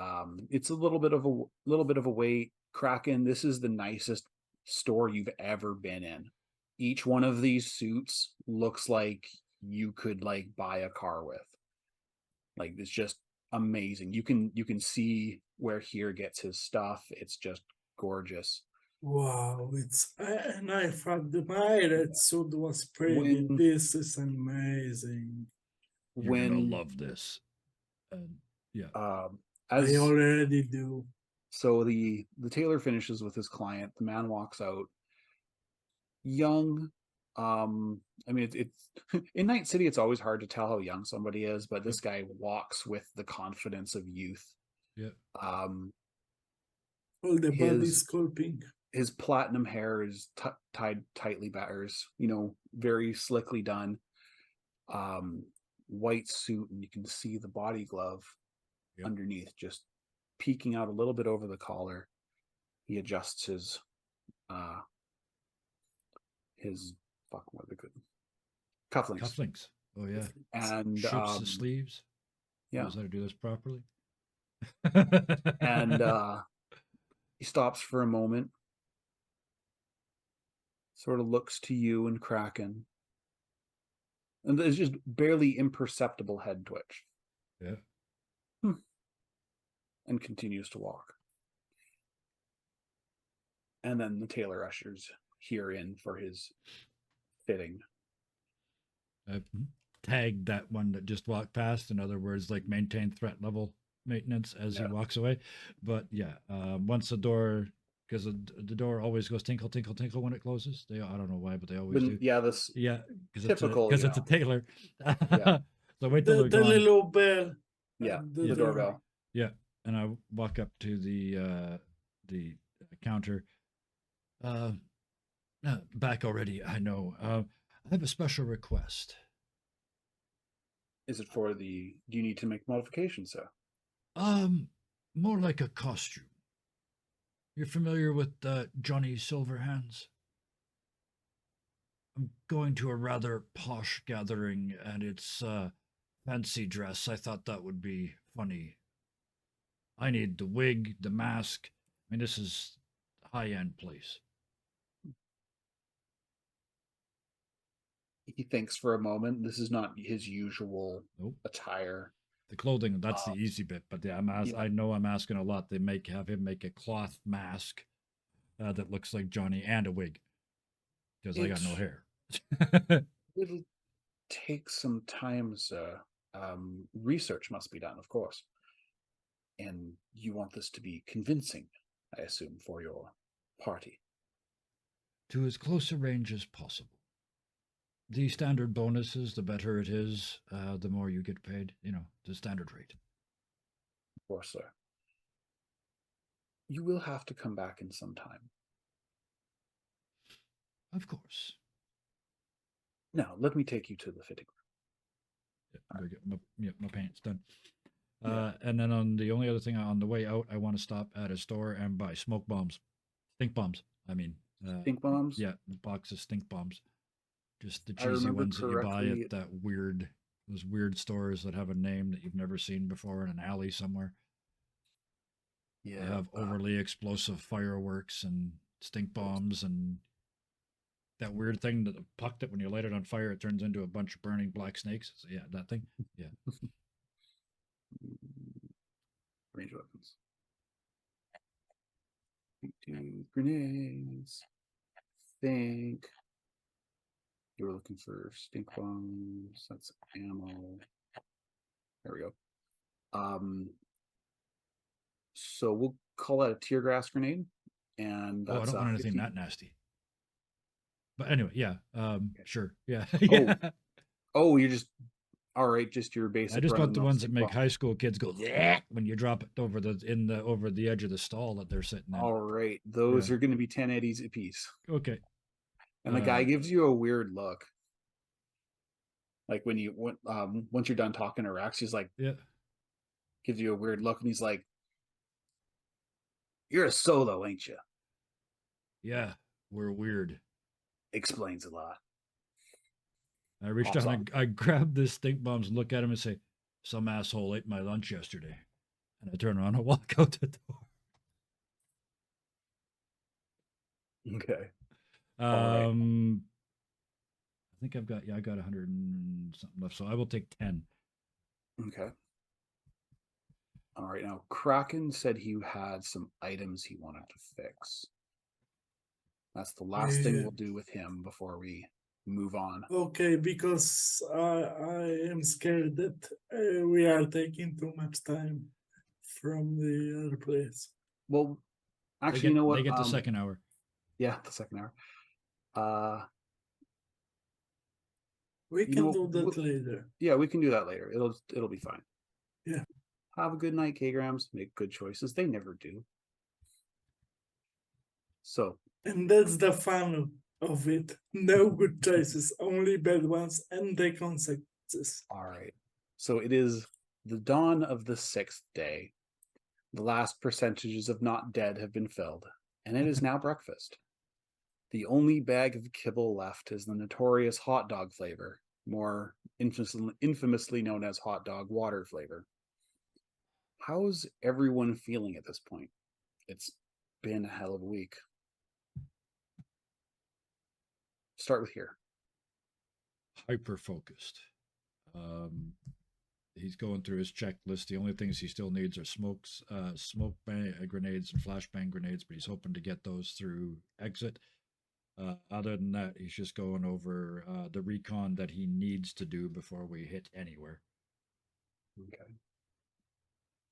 it's a little bit of a wait. Kraken, this is the nicest store you've ever been in. Each one of these suits looks like you could like buy a car with. Like, it's just amazing. You can see where here gets his stuff. It's just gorgeous. Wow, it's and I admired it. So it was pretty. When This is amazing. You're gonna when love this. Yeah. as I already do. so the tailor finishes with his client. The man walks out, young. I mean, it's in Night City. It's always hard to tell how young somebody is, but this guy walks with the confidence of youth. Yeah. All the body His sculpting. his platinum hair is tied tightly back, very slickly done. White suit, and you can see the body glove underneath, just peeking out a little bit over the collar. He adjusts his what are they good? Cufflinks. Oh yeah. And shoots the sleeves. Yeah. Knows how to do this properly. And he stops for a moment, sort of looks to you and Kraken, and there's just barely imperceptible head twitch. Yeah. And continues to walk. And then the tailor ushers here in for his fitting. Tagged that one that just walked past. In other words, like maintain threat level maintenance as he walks away. But yeah, once the door, because the door always goes tinkle, tinkle, tinkle when it closes. I don't know why, but they always do. Yeah, this because typical, it's a tailor. Yeah. So wait till The little bell. Yeah, the doorbell. Yeah, and I walk up to the counter. Back already, I know. I have a special request. Is it for do you need to make modifications, sir? More like a costume. You're familiar with Johnny Silverhands? I'm going to a rather posh gathering, and it's fancy dress. I thought that would be funny. I need the wig, the mask. I mean, this is high-end place. He thinks for a moment. This is not his usual attire. The clothing, that's the easy bit. But yeah, I know I'm asking a lot. They have him make a cloth mask that looks like Johnny and a wig. Because I got no hair. It'll take some time, sir. Research must be done, of course. And you want this to be convincing, I assume, for your party. To as close a range as possible. The standard bonuses, the better it is, the more you get paid. The standard rate. Of course, sir. You will have to come back in some time. Of course. Now, let me take you to the fitting room. Get my pants done. And then on the only other thing on the way out, I want to stop at a store and buy smoke bombs, stink bombs. I mean, stink bombs. Yeah, a box of stink bombs. Just the cheesy ones that you buy at those weird stores that have a name that you've never seen before in an alley somewhere. Yeah, they have overly explosive fireworks and stink bombs and that weird thing that the puck that when you light it on fire, it turns into a bunch of burning black snakes. So, yeah, that thing. Yeah. Range weapons. Grenades. Think. You were looking for stink bombs. That's ammo. There we go. So we'll call that a tear gas grenade, and Oh, I that's don't want anything 50. that nasty. But anyway, yeah. Sure. Yeah. Oh, yeah. Oh, you're just all right. Just your basic. I just want the run-of-the-mill ones that stink make bomb. high school kids go "Bleh" when you drop it over the edge of the stall that they're sitting in. All right, those Yeah. are going to be 10 eddies apiece. Okay. And the guy gives you a weird look. Like once you're done talking to Rex, he's like, Yeah. gives you a weird look, and he's like, "You're a solo, ain't you?" Yeah. We're weird. Explains a lot. I reach Pops down on. I grab this stink bombs and look at him and say, "Some asshole ate my lunch yesterday." And I turn around and walk out the door. Okay. right. I think I got 100 and something left, so I will take 10. Okay. All right. Now, Kraken said he had some items he wanted to fix. That's the last thing Yeah. we'll do with him before we move on. Okay, because I am scared that we are taking too much time from the other place. Well, They actually, get, you know what? They get the second hour. Yeah, the second hour. We You can know do what, that later. Yeah, we can do that later. It'll be fine. Yeah. Have a good night, K-Grams. Make good choices. They never do. So, And that's the fun of it. No good choices, only bad ones and the consequences. all right. So it is the dawn of the 6th day. The last percentages of not dead have been filled, and it is now breakfast. The only bag of kibble left is the notorious hot dog flavor, more infamously known as hot dog water flavor. How's everyone feeling at this point? It's been a hell of a week. Start with here. Hyper focused. He's going through his checklist. The only things he still needs are smoke grenades and flashbang grenades, but he's hoping to get those through exit. Other than that, he's just going over the recon that he needs to do before we hit anywhere. Okay.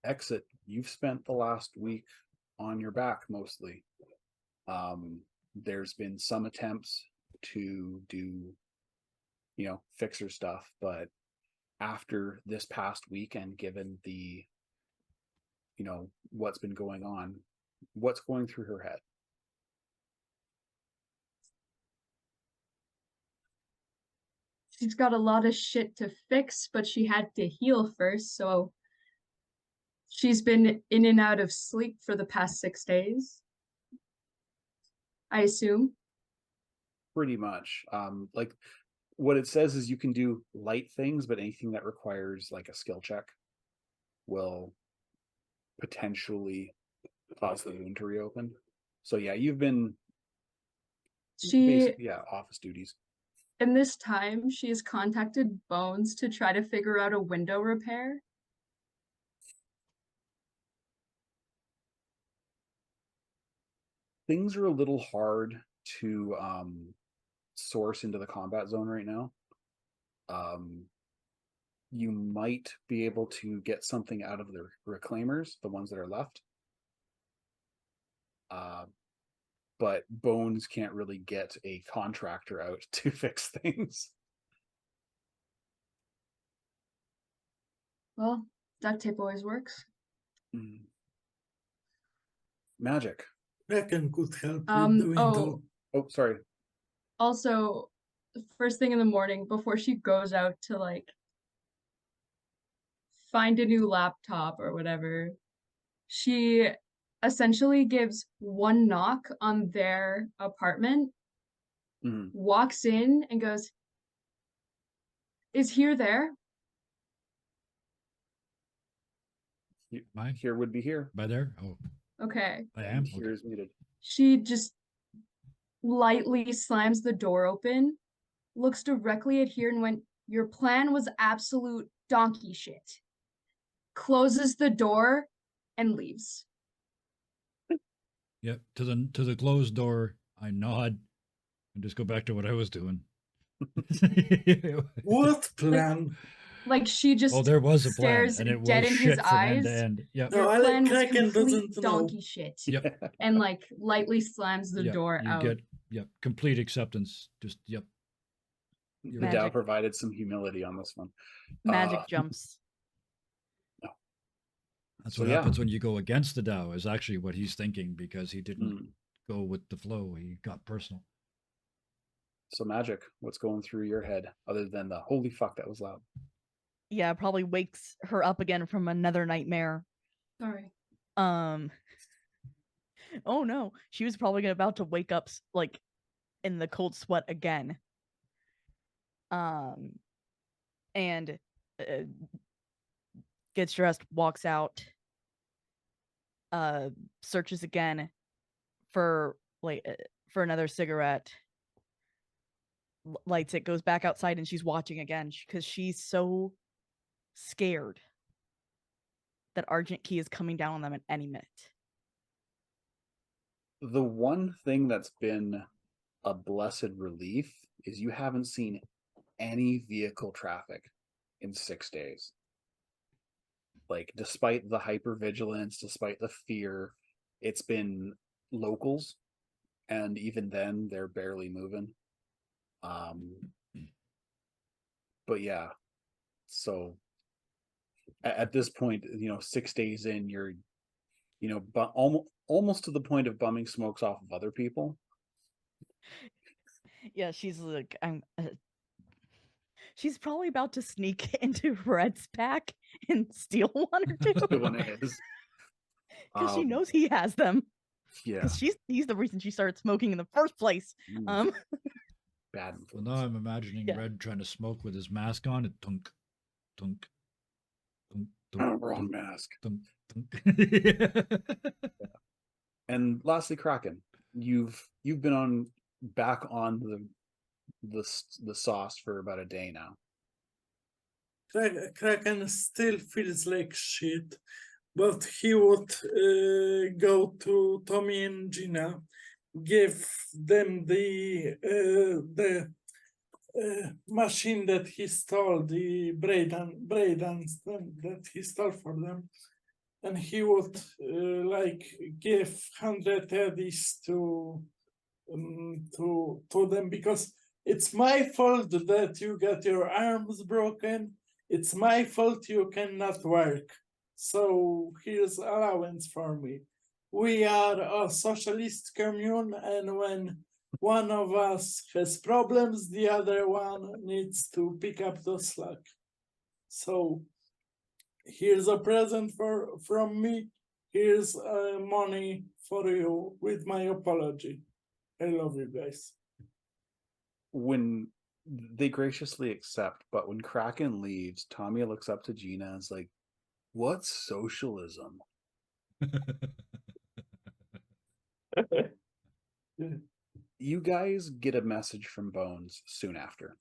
Exit, you've spent the last week on your back mostly. There's been some attempts to do, fixer stuff, but after this past week and given the, what's been going on, what's going through her head? She's got a lot of shit to fix, but she had to heal first, so she's been in and out of sleep for the past 6 days, I assume. Pretty much. Like what it says is you can do light things, but anything that requires like a skill check will potentially cause the wound to reopen. So yeah, you've been She, office duties. in this time, she has contacted Bones to try to figure out a window repair. Things are a little hard to source into the combat zone right now. You might be able to get something out of the reclaimers, the ones that are left. But Bones can't really get a contractor out to fix things. Well, duct tape always works. Magic. Kraken could help with the window. Oh, sorry. Also, first thing in the morning, before she goes out to like find a new laptop or whatever, she essentially gives one knock on their apartment, walks in and goes, "Is here there?" Here would be here. By there? Oh, Okay. I am. Here Okay. is muted. She just lightly slams the door open, looks directly at here and went, "Your plan was absolute donkey shit." Closes the door and leaves. Yep. To the closed door, I nod and just go back to what I was doing. What plan? Like she just Oh, there was a plan, stares and it dead was in his shit from end to eyes. end. Yep. No, Your Alec plan was Kraken complete doesn't know. donkey shit. Yep. And like lightly slams the Yep. door You out. get complete acceptance. Just yep. The You're Dow Magic. provided some humility on this one. Magic jumps. That's So, what yeah. happens when you go against the Dow, is actually what he's thinking, because he didn't Mm. go with the flow. He got personal. So Magic, what's going through your head other than the holy fuck that was loud? Yeah, probably wakes her up again from another nightmare. Sorry. Oh no, she was probably about to wake up like in the cold sweat again. And gets dressed, walks out, searches again for for another cigarette, lights it, goes back outside, and she's watching again because she's so scared that Argent Key is coming down on them at any minute. The one thing that's been a blessed relief is you haven't seen any vehicle traffic in 6 days. Like, despite the hypervigilance, despite the fear, it's been locals, and even then they're barely moving. But yeah, so at this point, 6 days in, you're but almost to the point of bumming smokes off of other people. Yeah, she's like, she's probably about to sneak into Red's pack and steal one or two One is. because she knows he has them. Yeah. Because he's the reason she started smoking in the first place. Bad So influence. now I'm imagining Yeah. Red trying to smoke with his mask on. And tunk, tunk, tunk, tunk, Oh, wrong tunk, mask. tunk, tunk. And lastly, Kraken, you've been on back on the sauce for about a day now. Kraken still feels like shit, but he would go to Tommy and Gina, give them the machine that he stole, the Braidance that he stole for them, and he would like give 100 eddies to them, because it's my fault that you got your arms broken. It's my fault you cannot work. So here's allowance for me. We are a socialist commune, and when one of us has problems, the other one needs to pick up the slack. So here's a present from me. Here's money for you with my apology. I love you guys. When they graciously accept, but when Kraken leaves, Tommy looks up to Gina and is like, "What's socialism?" You guys get a message from Bones soon after.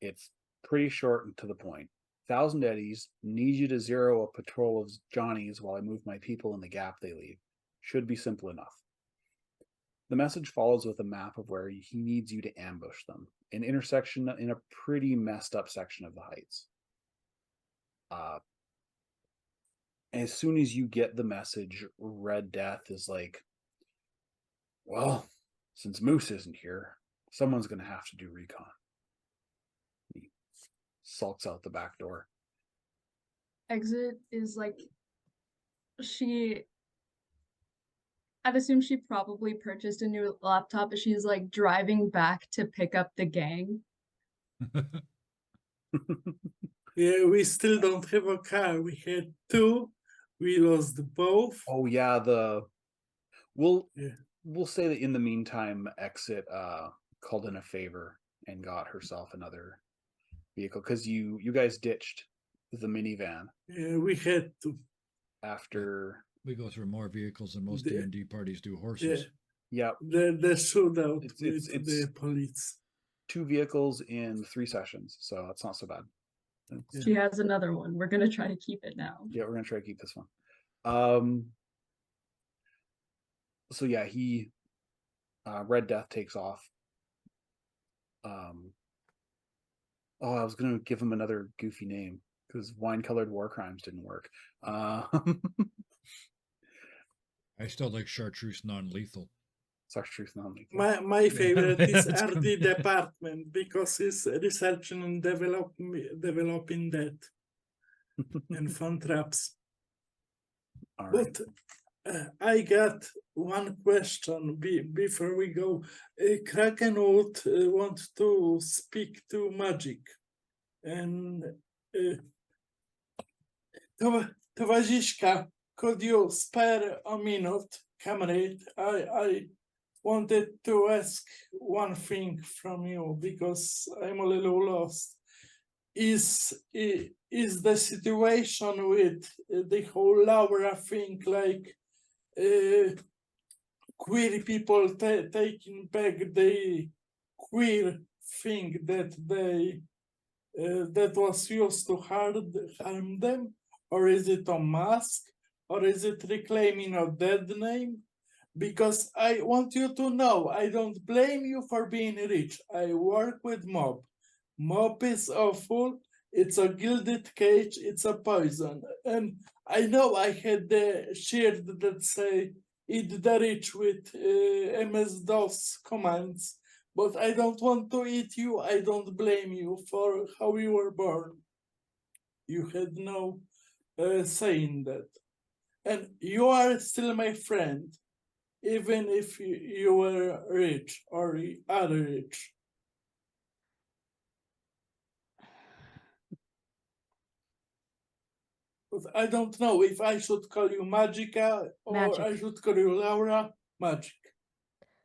It's pretty short and to the point. 1,000 eddies, need you to zero a patrol of Johnnies while I move my people in the gap they leave. Should be simple enough. The message follows with a map of where he needs you to ambush them, an intersection in a pretty messed up section of the Heights. As soon as you get the message, Red Death is like, well, since Moose isn't here, someone's going to have to do recon. He sulks out the back door. Exit is like, I'd assume she probably purchased a new laptop, but she's like driving back to pick up the gang. Yeah, we still don't have a car. We had two. We lost both. Oh yeah, we'll Yeah. say that in the meantime, Exit called in a favor and got herself another vehicle because you guys ditched the minivan. Yeah, we had to. After we go through more vehicles than most The- D&D parties do horses. yeah, The shootout It's- with it's- the police. 2 vehicles in 3 sessions, so that's not so bad. Yeah. She has another one. We're gonna try to keep it now. Yeah, we're gonna try to keep this one. So yeah, he Red Death takes off. Oh, I was gonna give him another goofy name because wine-colored war crimes didn't work. I still like chartreuse non-lethal. Chartreuse non-lethal. My favorite is That's RD good. department because he's researching and developing that and fun traps. All right. But I got one question before we go. Krakenwood want to speak to magic, and Towarzyszka, could you spare a minute, comrade? I wanted to ask one thing from you because I'm a little lost. Is the situation with the whole Laura thing like queer people taking back the queer thing that they that was used to harm them, or is it a mask, or is it reclaiming a dead name? Because I want you to know, I don't blame you for being rich. I work with mob. Mob is awful. It's a gilded cage. It's a poison. And I know I had the shirt that say eat the rich with MS-DOS commands, but I don't want to eat you. I don't blame you for how you were born. You had no say in that. And you are still my friend, even if you were rich or are rich. But I don't know if I should call you Magica or Magic. I should call you Laura. Magic.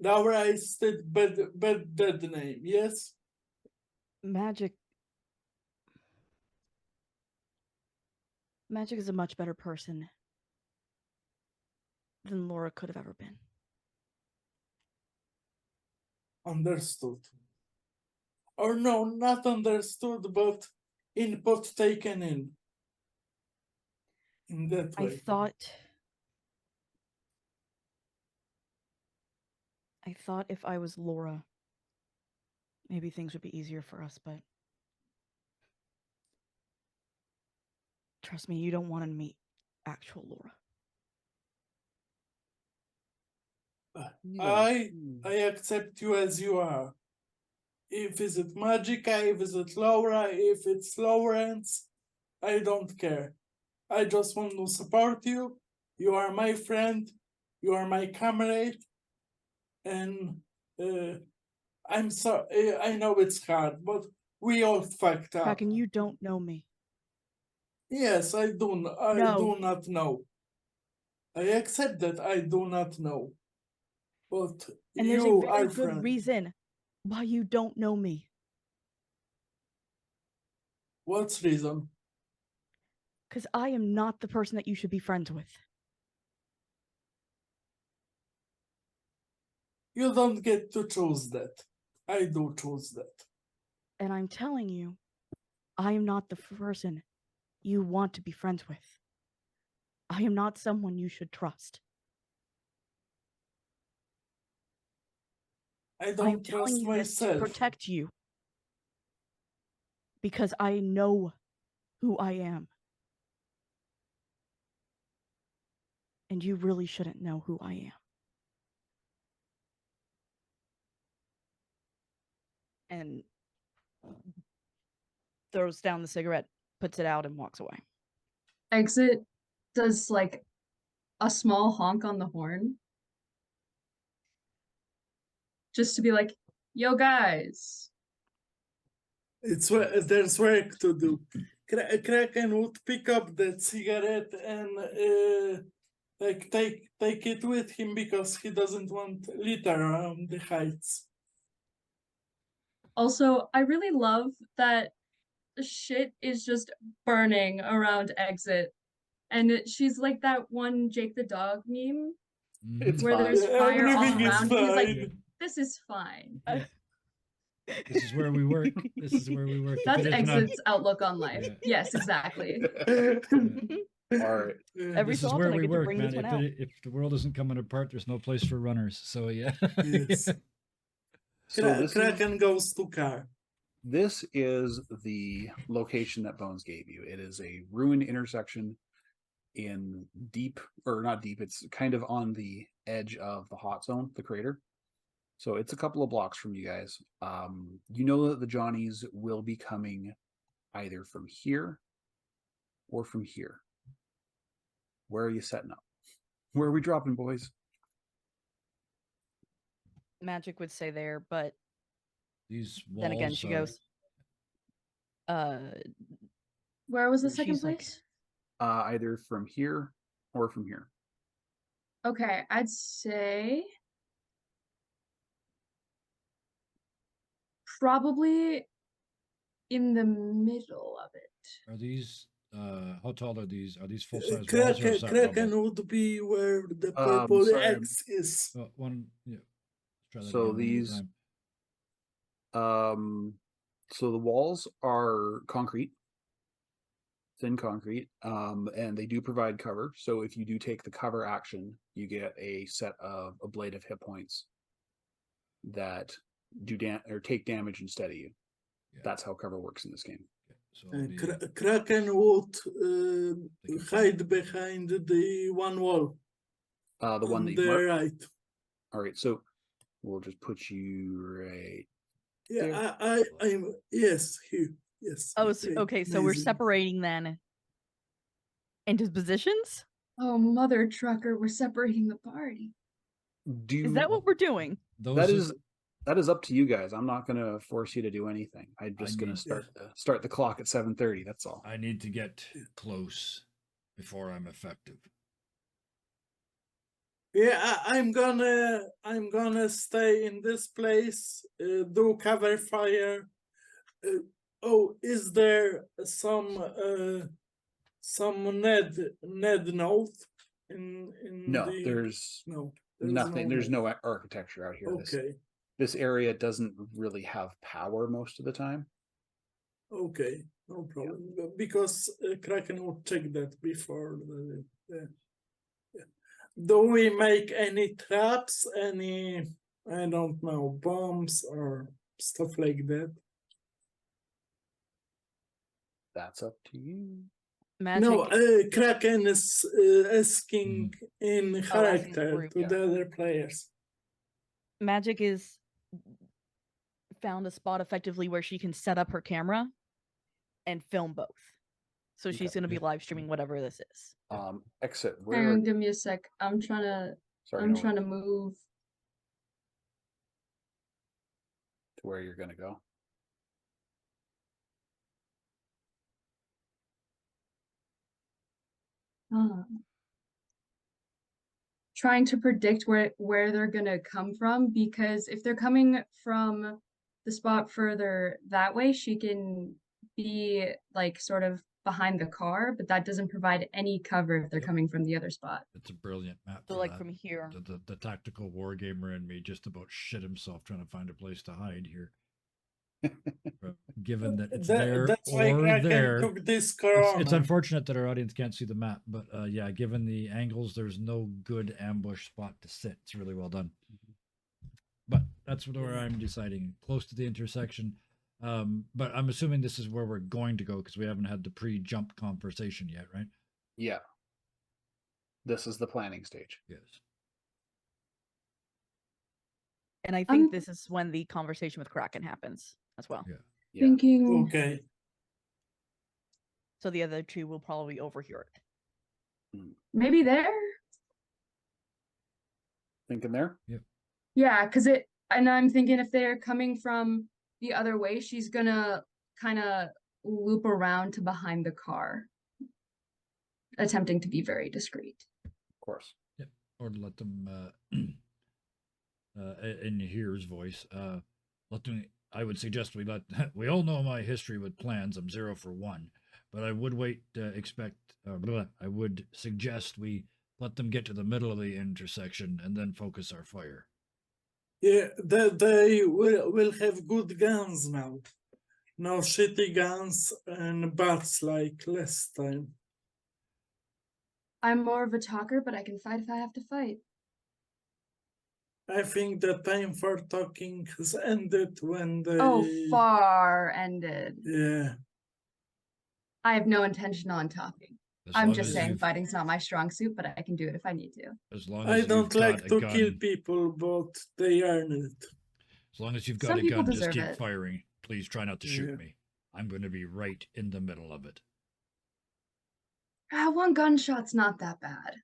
Laura is the bad dead name, yes? Magic. Magic is a much better person than Laura could have ever been. Understood. Or no, not understood, but input taken in. In that way. I thought if I was Laura, maybe things would be easier for us, but trust me, you don't want to meet actual Laura. I accept you as you are. If is it Magica, if is it Laura, if it's Lawrence, I don't care. I just want to support you. You are my friend. You are my comrade. And I'm sorry. I know it's hard, but we all fucked up. Kraken, you don't know me. Yes, I do. I No. do not know. I accept that I do not know. But And there's you a very are good friend. reason why you don't know me. What's reason? Because I am not the person that you should be friends with. You don't get to choose that. I do choose that. And I'm telling you, I am not the person you want to be friends with. I am not someone you should trust. I I'm don't telling trust you this to myself. protect you. Because I know who I am. And you really shouldn't know who I am. And throws down the cigarette, puts it out, and walks away. Exit does like a small honk on the horn. Just to be like, yo guys. It's there's work to do. Kraken would pick up that cigarette and like take it with him because he doesn't want litter around the heights. Also, I really love that shit is just burning around Exit. And she's like that one Jake the dog meme It's where fine. there's fire all Everything is around. He's like, fine. this is fine. This is where we work. This is where we work. If That's it isn't on- Exit's outlook on life. Yeah. Yes, exactly. All right. Every This so is often where I we get to work, bring man. this one out. If the world isn't coming apart, there's no place for runners. So yeah. Yes. So this is, Kraken goes to car. This is the location that Bones gave you. It is a ruined intersection in deep, or not deep, it's kind of on the edge of the hot zone, the crater. So it's a couple of blocks from you guys. You know that the Johnnies will be coming either from here or from here. Where are you setting up? Where are we dropping, boys? Magic would say there, but These walls. then again, she goes. Where was the second She's like- place? Either from here or from here. Okay, I'd say probably in the middle of it. Are these? How tall are these? Are these full size walls or Kraken, is that Kraken rubble? would be where the purple sorry. X is. One. Yeah. Let's try that So again one more these- time. So the walls are concrete, thin concrete, and they do provide cover. So if you do take the cover action, you get a set of a blade of hit points that do or take damage instead of you. Yeah. That's how cover works in this game. Okay, so I'll be- Kraken would Take a hide behind the one wall The one on that you the marked. right. All right, so we'll just put you right. Yeah, There. I'm yes here. Yes. Oh, so, okay. So we're amazing. separating then into positions. Oh, mother trucker, we're separating the party. Do Is that what we're doing? Those that is up to you guys. I'm not going to force you to do anything. I'm just going need- to start the clock at 7:30. That's all. I need to get close before I'm effective. Yeah, I'm gonna stay in this place, do cover fire. Oh, is there some Ned note in No, the there's no nothing. There's note. no architecture out here. Okay, This area doesn't really have power most of the time. okay, no problem. Because Kraken will check that before the. Do we make any traps, any, I don't know, bombs or stuff like that? That's up to you. Magic. No, Kraken is asking in Oh, asking the character group. to Yeah. the other players. Magic is found a spot effectively where she can set up her camera and film both. So she's Okay. going to be live streaming whatever this is. Exit. Hang Where? on, give me a sec. I'm trying Sorry, no, to move. to where you're gonna go. Trying to predict where they're gonna come from, because if they're coming from the spot further that way, she can be like sort of behind the car, but that doesn't provide any cover if they're Yep. coming from the other spot. It's a brilliant map. So for like that. from here. The tactical wargamer in me just about shit himself trying to find a place to hide here. But given that it's there That's why or Kraken there, took this it's corona. unfortunate that our audience can't see the map. But yeah, given the angles, there's no good ambush spot to sit. It's really well done. But that's where I'm deciding, close to the intersection. But I'm assuming this is where we're going to go because we haven't had the pre-jump conversation yet, right? Yeah. This is the planning stage. Yes. And I think this is when the conversation with Kraken happens as well. Yeah. Yeah. Thinking Okay. So the other two will probably overhear it. maybe there. Thinking there. Yeah, and I'm thinking if they're coming from the other way, she's gonna kind of loop around to behind the car, attempting to be very discreet. Of course. Or let them in Here's voice, let them, I would suggest we let we all know my history with plans. I'm 0 for 1, but I would I would suggest we let them get to the middle of the intersection and then focus our fire. Yeah, they will have good guns now. No shitty guns and bats like last time. I'm more of a talker, but I can fight if I have to fight. I think the time for talking has ended when they. Oh, far ended. Yeah. I have no intention on talking. As I'm long just as saying you've- fighting's not my strong suit, but I can do it if I need to. As long I as don't you've like got a to gun, kill people, but they earn it. as long as you've got Some a people gun, just deserve keep it. firing. Please try not to shoot Yeah. me. I'm going to be right in the middle of it. One gunshot's not that bad.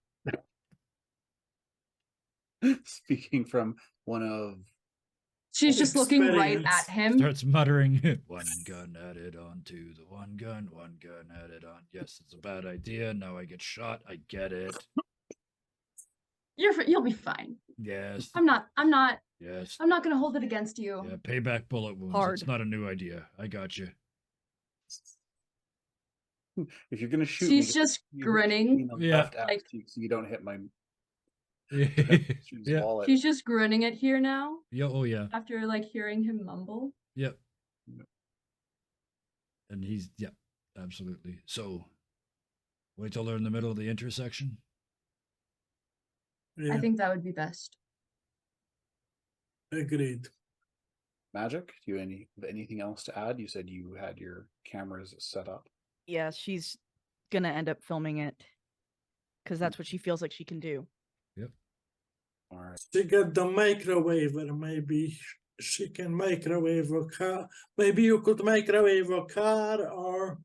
Speaking from one of She's just looking right Experience. at him. Starts muttering, one gun added on to the one gun added on. Yes, it's a bad idea. Now I get shot. I get it. You'll be fine. Yes. I'm not Yes. gonna hold it against you. Yeah, payback bullet wounds. Hard. It's not a new idea. I got you. if you're gonna shoot She's me, just you grinning. the Yeah. left ass Like- cheek so you don't hit my Yeah. wallet. She's just grinning at here now Yeah. Oh yeah. after like hearing him mumble. Yep. And he's absolutely. So wait till they're in the middle of the intersection. Yeah, I think that would be best. agreed. Magic, do you anything else to add? You said you had your cameras set up. Yeah, she's gonna end up filming it because that's what she feels like she can do. All right. She got the microwaver. Maybe she can microwave a car. Maybe you could microwave a car or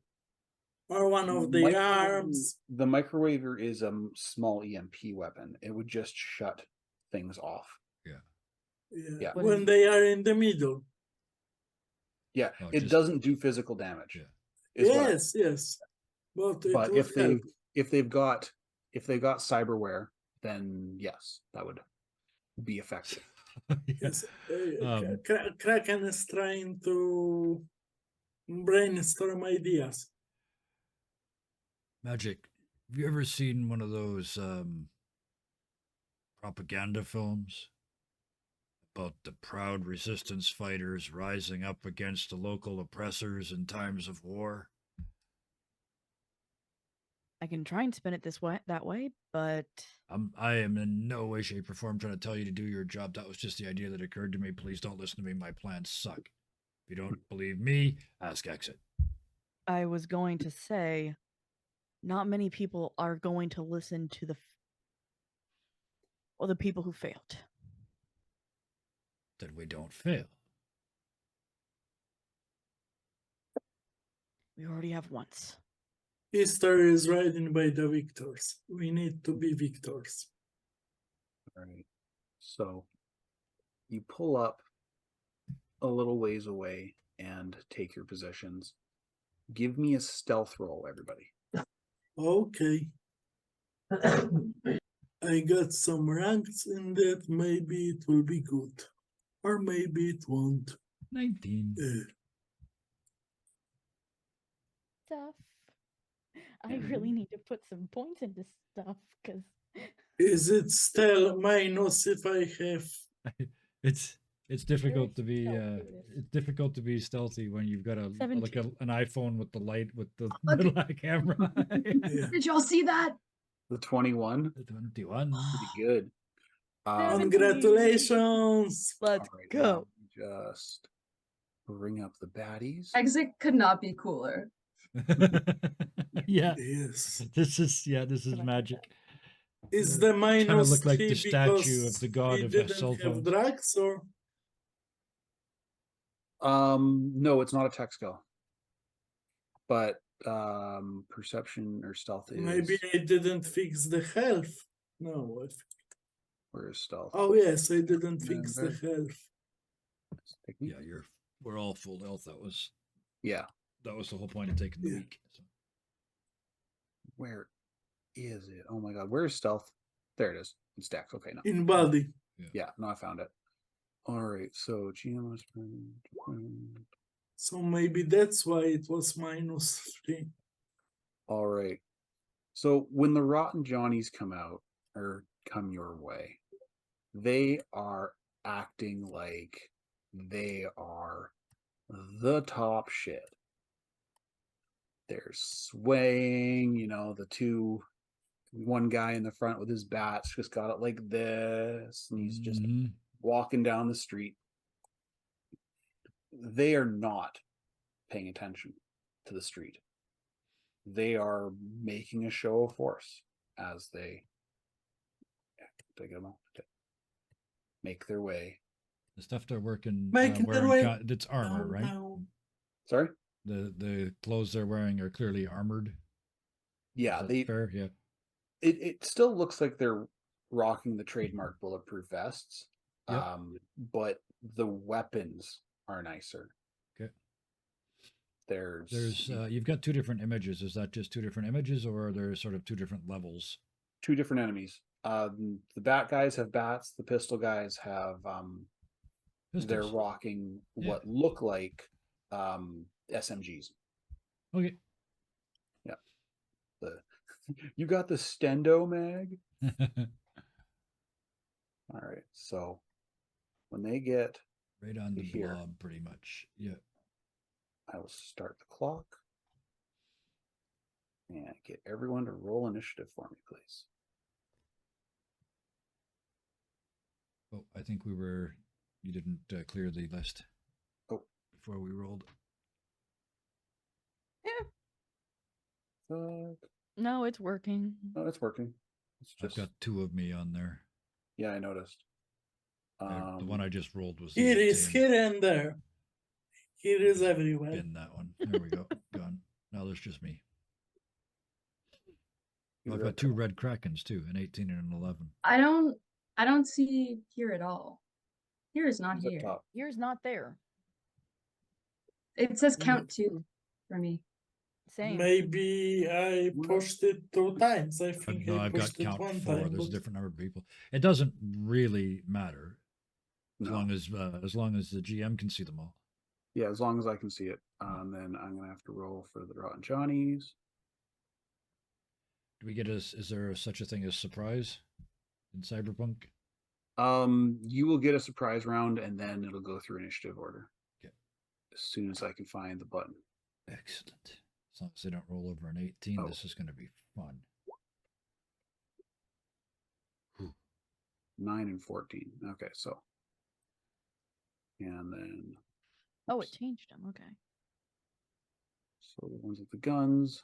one of the arms. The microwaver is a small EMP weapon. It would just shut things off. Yeah. What When is- they are in the middle. Yeah, Oh, it just- doesn't do physical damage. Yeah. is what I- Yes. But it but would if they help. if they've got cyberware, then yes, that would be effective. Yes, Um, Kraken is trying to brainstorm ideas. Magic. Have you ever seen one of those propaganda films about the proud resistance fighters rising up against the local oppressors in times of war? I can try and spin it that way, but I am in no way, shape, or form trying to tell you to do your job. That was just the idea that occurred to me. Please don't listen to me. My plans suck. If you don't believe me, ask Exit. I was going to say, not many people are going to listen to the people who failed. Then we don't fail. We already have once. History is written by the victors. We need to be victors. All right. So you pull up a little ways away and take your positions. Give me a stealth roll, everybody. Okay. I got some ranks in that. Maybe it will be good. Or maybe it won't. 19. Stuff. I really need to put some points into stuff because Is it still minus if I have? It's difficult to be stealthiness. it's difficult to be stealthy when you've got an 17. iPhone with the light with the Okay. little camera. Yeah. Did y'all see that? The 21, The 21. pretty good. 17. Congratulations. let's all right, go. now just bring up the baddies. Exit could not be cooler. Yeah. Yes. This is But I magic. Is the minus look like the 3 statue of because the god we of didn't cell have phones. drugs, or No, it's not a tech skill. But perception or stealth is maybe I didn't fix the health? No. where is stealth? Oh yes, I didn't fix the Remember. health. Technique? Yeah, we're all full health. That was the whole point of taking the Yeah. week. So. Where is it? Oh my god, where's stealth? There it is. In stacks. Okay, no. In body. Yeah, no, I found it. All right, so GMS. So maybe that's why it was minus 3. All right. So when the Rotten Johnnies come out or come your way, they are acting like they are the top shit. They're swaying, one guy in the front with his bats just got it like this, and he's just Mhm. walking down the street. They are not paying attention to the street. They are making a show of force as they make their way. The stuff they're working Making their wearing, way. it's armor, No, right? no. Sorry? The clothes they're wearing are clearly armored. Yeah, Is that fair? Yeah. it still looks like they're rocking the trademark bulletproof vests. Yep. But the weapons are nicer. Okay. There's you've got two different images. Is that just two different images, or are there sort of two different levels? two different enemies. The bat guys have bats. The pistol guys have they're Pistols. rocking Yeah. what look like SMGs. Okay. Yeah. You got the Stendo mag? All right. So when they get Right on the here, blob, pretty much. Yeah. I will start the clock and get everyone to roll initiative for me, please. Oh, I think you didn't clear the list. Oh. Before we rolled. No, it's working. Oh, it's working. It's I've got two of me on there. Yeah, I noticed. The one I just rolled was Here the is same. here and there. Here is everywhere. Bin that one. There we go. Gone. Now there's just me. I've got two red Krakens too, an 18 and an 11. I don't see here at all. Here is not Who's up here. top? Here's not there. It says count 2 for me. Same. Maybe I pushed it 2 times. I think No, I I've got pushed it count 1 4. time. There's a but- different number of people. It doesn't really matter as No. long as the GM can see them all. Yeah, as long as I can see it. Then I'm gonna have to roll for the Rotten Johnnies. Do we get is there such a thing as surprise in Cyberpunk? You will get a surprise round, and then it'll go through initiative order. Okay. As soon as I can find the button. Excellent. As long as they don't roll over an 18, Oh. this is going to be fun. 9 and 14. Okay, so. And then. Oh, it changed them. Okay. So the ones with the guns.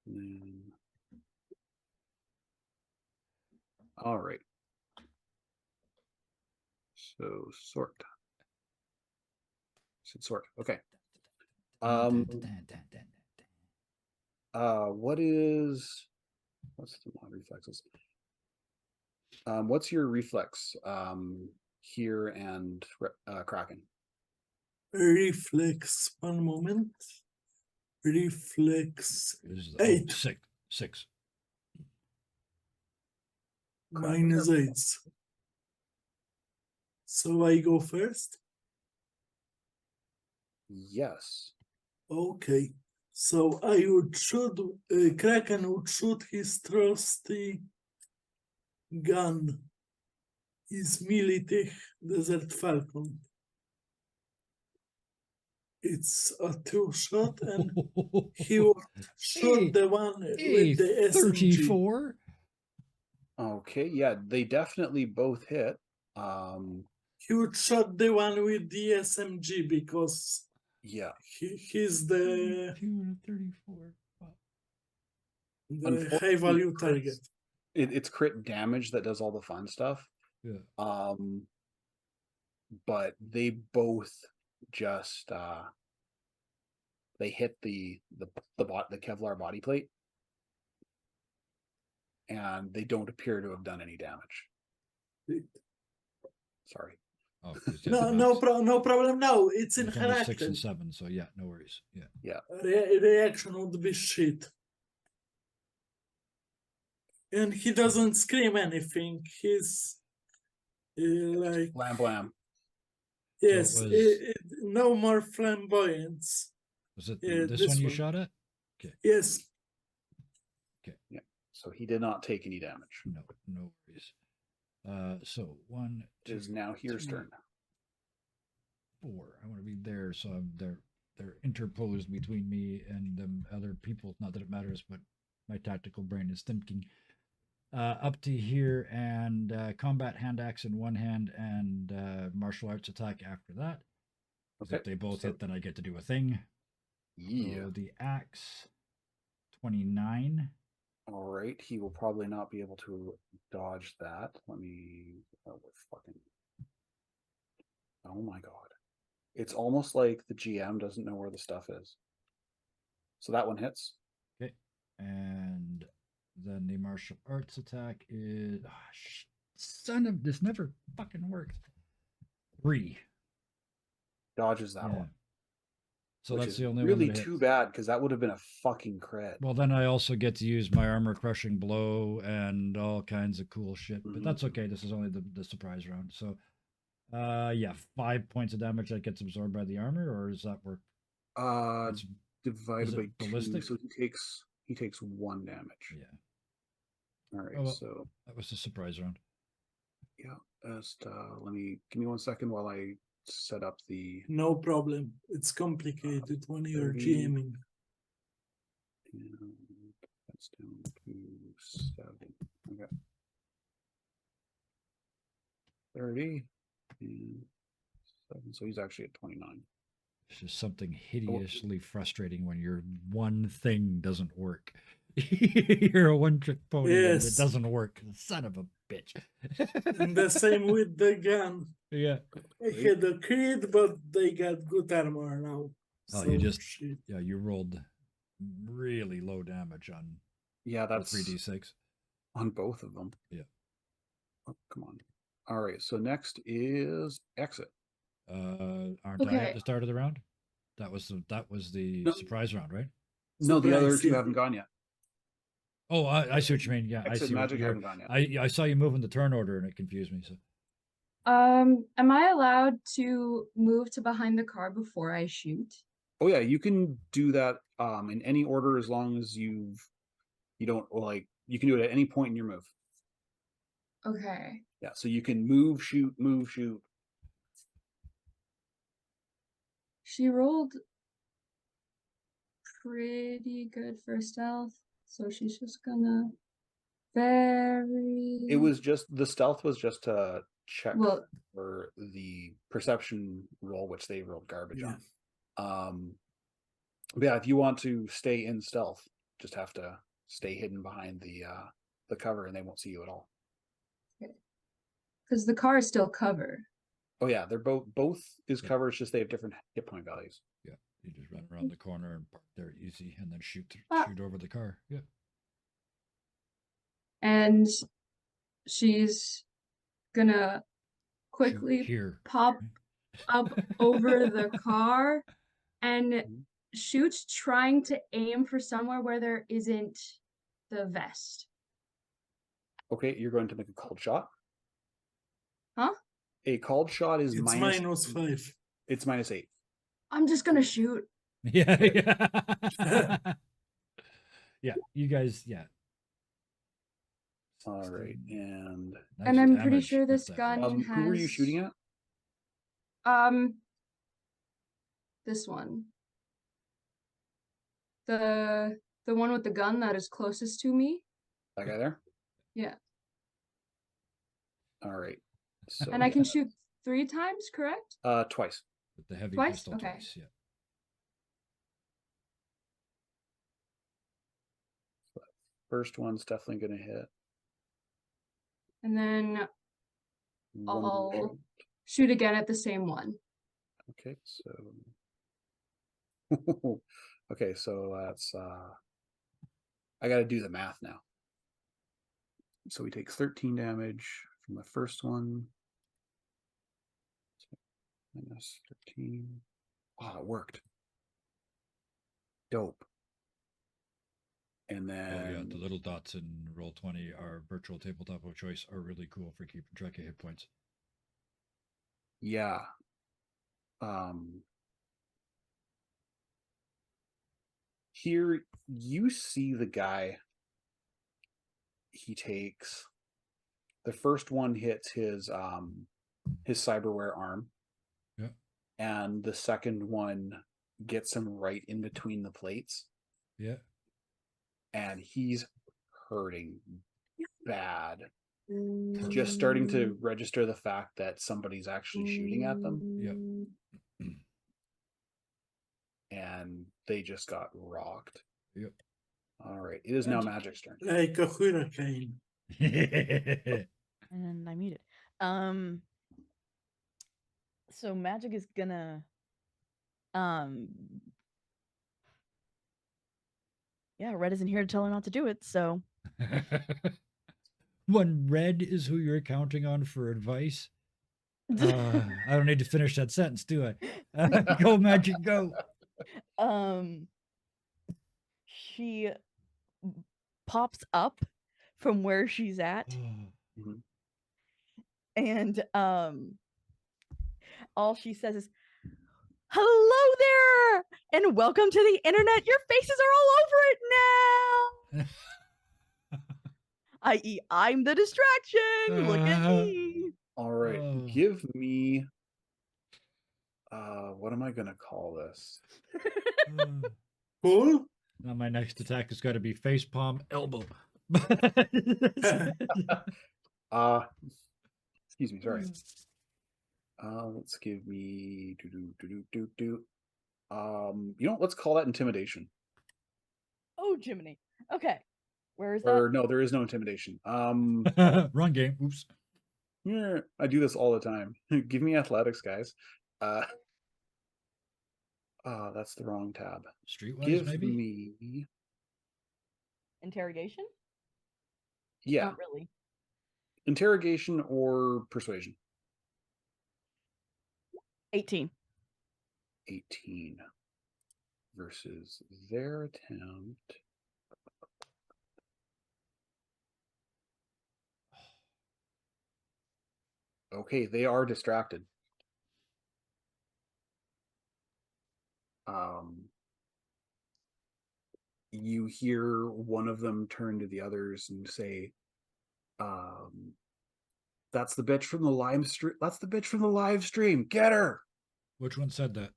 And then. All right. So sort. Should sort. Okay. What's the mod reflexes? What's your reflex here and Kraken? Reflex. 1 moment. Reflex. Is 8. Six. Mine is 8. So I go first? Yes. Okay. So I would shoot, Kraken would shoot his trusty gun, his Militech Desert Falcon. It's a 2-shot, and he would shoot the one with the SMG. 34. Okay, yeah, they definitely both hit. He would shot the one with the SMG because Yeah. he's the 34. Wow. high value Unfortunately, target. It's crit damage that does all the fun stuff. Yeah. But they both just they hit the Kevlar body plate, and they don't appear to have done any damage. Sorry. Oh, No problem. No, it's in It's only 6 character. and 7, so yeah, no worries. Yeah. Reaction would be shit. And he doesn't scream anything. He's like, Blam blam. yes, was- no more flamboyance. Was it Yeah, this this one you one. shot at? Yes, So he did not take any damage. No worries. So 1, It is 2, now Here's 3, turn. 4. I want to be there, so they're interposed between me and them other people. Not that it matters, but my tactical brain is thinking. up to here, and combat hand axe in one hand, and martial arts attack after that. 'Cause Okay. if they both so- hit, then I get to do a thing. Yeah. So the axe, 29. All right. He will probably not be able to dodge that. Let me. Oh, we're fucking. Oh my god. It's almost like the GM doesn't know where the stuff is. So that one hits. Okay. And then the martial arts attack is. Son of. This never fucking works. 3. Dodges that Yeah. one. So which that's is the only really one that too hits. bad because that would have been a fucking crit. Well, then I also get to use my armor crushing blow and all kinds of cool shit. But that's Mhm. okay. This is only the surprise round. So, yeah, 5 points of damage that gets absorbed by the armor, or does that work? It's Divided is by it 2, ballistic? so he takes 1 damage. Yeah. All right, Oh, well, so that was a surprise round. yeah, just give me 1 second while I set up the No problem. It's complicated when you're 30. GMing. and that's down to 7. Okay. 30 and 7. So he's actually at 29. It's just something hideously frustrating when your one thing doesn't work. You're a one-trick pony and it Yes. doesn't work. Son of a bitch. And the same with the gun. Yeah. I had a crit, but they got good armor now. Oh, So you just shit. yeah, you rolled really low damage on Yeah, the that's 3d6. on both of them. Yeah. Oh, come on. All right, so next is exit. Aren't I at Okay. the start of the round? That was the No. surprise round, right? No, the other Surprise, two yeah. haven't gone yet. Oh, I see what you mean. Yeah, I Exit see. magic You're, haven't gone yet. I saw you moving the turn order and it confused me. So Am I allowed to move to behind the car before I shoot? Oh yeah, you can do that in any order as long as you don't like you can do it at any point in your move. Okay. Yeah, so you can move, shoot, move, shoot. She rolled pretty good for stealth, so she's just gonna very It was just the stealth was just to check well. for the perception roll, which they rolled garbage Yeah. on. But yeah, if you want to stay in stealth, just have to stay hidden behind the cover and they won't see you at all. Because the car is still covered. Oh yeah, they're both is Yeah. covered, it's just they have different hit point values. yeah, you just run around the corner and park there easy, and then shoot Ah. shoot over the car. Yeah. And she's gonna Shoot quickly here. pop up over the car and Mhm. shoot, trying to aim for somewhere where there isn't the vest. Okay, you're going to make a called shot. Huh? A called shot is It's -5. It's -8. I'm just gonna shoot. Yeah, yeah. Yeah, you guys, yeah. All right, 16. and Nice And I'm pretty damage sure with this that gun roll. who were you shooting at? This one. The one with the gun that is closest to me. That guy there? Yeah. All right. So And I can shoot 3 times, correct? twice. With the heavy Twice? pistol Okay. twice, yeah. First one's definitely gonna hit. And then One more I'll shot. shoot again at the same one. Okay, so okay, so that's I gotta do the math now. So we take 13 damage from the first one. Minus 13. Oh, it worked. Dope. And then Oh yeah, the little dots in Roll20 are virtual tabletop of choice are really cool for keeping track of hit points. yeah. Here you see the guy. He takes the first one hits his cyberware arm. Yeah. And the second one gets him right in between the plates. Yeah. And he's hurting bad. Just starting to register the fact that somebody's actually shooting at them. Yep. And they just got rocked. Yep. All right. It is now Magic's turn. Like a hurricane. And I muted. So Magic is gonna yeah, Red isn't here to tell her not to do it, so When Red is who you're counting on for advice, I don't need to finish that sentence, do I? Go, Magic, go. She pops up from where she's at Mhm. and all she says is, "Hello there and welcome to the internet. Your faces are all over it now." I.e., I'm the distraction. Look at me. All right. Oh. Give me what am I gonna call this? Cool. Now my next attack has got to be face palm elbow. Excuse me, sorry. Let's give me let's call that intimidation. Oh, Jiminy. Okay. Where is that? Or no, there is no intimidation. Wrong game. Oops. Yeah, I do this all the time. Give me athletics, guys. That's the wrong tab. Streetwise, Give maybe? me Interrogation? yeah, Not really. interrogation or persuasion. 18. 18 versus their attempt. Okay, they are distracted. You hear one of them turn to the others and say, that's the bitch from the live stream. That's the bitch from the live stream. Get her. Which one said that?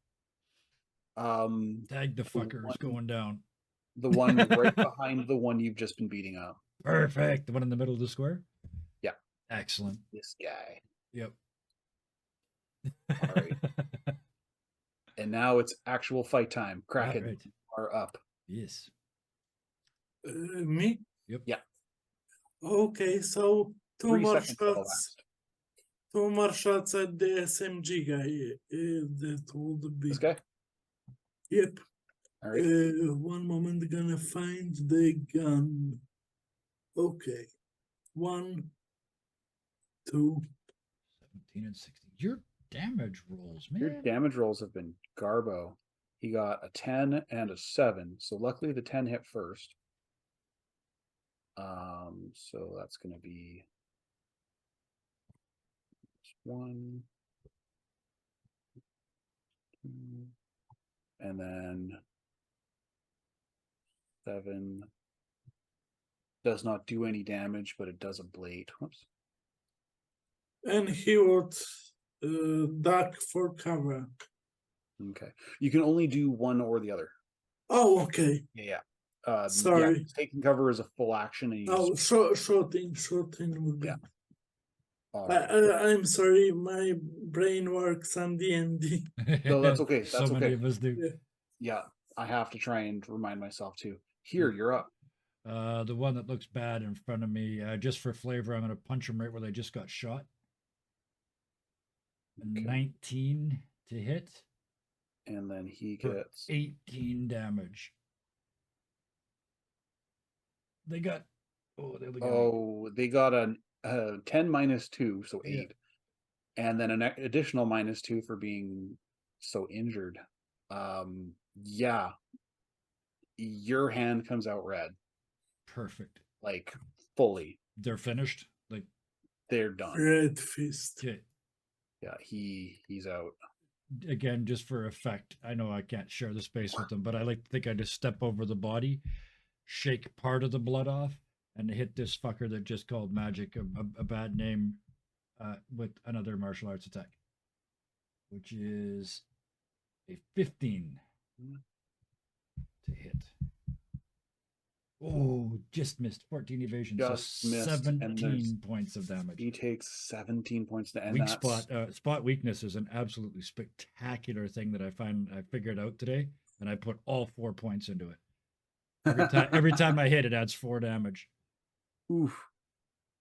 Tag the fucker is going down. The one right behind the one you've just been beating up. Perfect. The one in the middle of the square? Yeah. Excellent. This guy. Yep. All right. And now it's actual fight time. Kraken Right. are up. Yes. Me? Yep. Yeah. Okay, so 3 seconds till the last. 2 more shots at the SMG guy. That would be. This guy? Yep. All right. One moment, gonna find the gun. Okay. 1, 2. 17 and 16. Your damage rolls, man. Your damage rolls have been garbo. He got a 10 and a 7. So luckily the 10 hit first. So that's gonna be 1, 2, and then 7 does not do any damage, but it does ablate. Whoops. And he would duck for cover. Okay. You can only do one or the other. Oh, okay. Yeah. Sorry. Yeah, taking cover is a full action, and you Oh, just shooting would be. Yeah. I'm sorry, my brain works on D&D. No, that's okay. So That's many okay. of us do. Yeah, I have to try and remind myself too. Here, you're up. The one that looks bad in front of me, just for flavor, I'm going to punch him right where they just got shot. Okay. 19 to hit. And then he For gets 18 damage. They got. Oh, they only got they got a 10 minus 2, so 8. Yeah. And then an additional minus 2 for being so injured. Yeah. Your hand comes out red. Perfect. Like fully. They're finished. Like They're done. Red fist. okay. Yeah, he's out. Again, just for effect. I know I can't share the space with them, but I like to think I just step over the body, shake part of the blood off, and hit this fucker that just called Magic a bad name with another martial arts attack, which is a 15 to hit. Oh, just missed 14 evasion. Just so missed, and 17 points of damage. He takes 17 points to end Weak that. spot weakness is an absolutely spectacular thing that I figured out today, and I put all 4 points into it. Every time I hit, it adds 4 damage. Oof.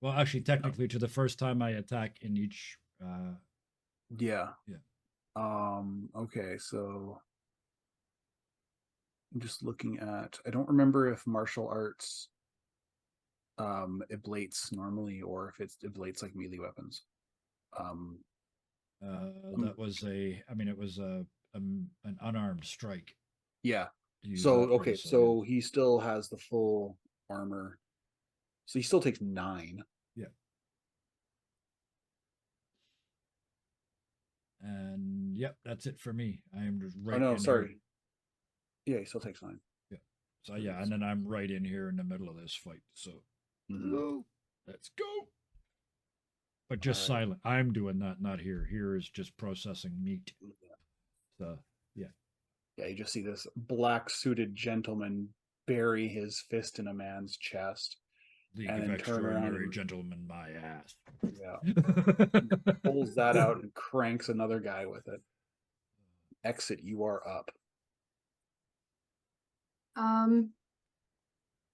Well, actually, technically, to the first time I attack in each. Yeah. Yeah. Okay, so I'm just looking at. I don't remember if martial arts ablates normally or if it ablates like melee weapons. That was it was an unarmed strike. Yeah. to use So that phrase, okay, yeah. so he still has the full armor. So he still takes 9. Yeah. And yep, that's it for me. I am just right. Oh no, in sorry. Here. Yeah, he still takes 9. Yeah. So yeah, and then I'm right in here in the middle of this fight. So Mhm. let's go. But just All right. silent. I'm doing that, not here. Here is just processing meat. So yeah. Yeah, you just see this black suited gentleman bury his fist in a man's chest. League And of then turn around Extraordinary and- Gentlemen, my ass. Yeah. Pulls that out and cranks another guy with it. Exit, you are up.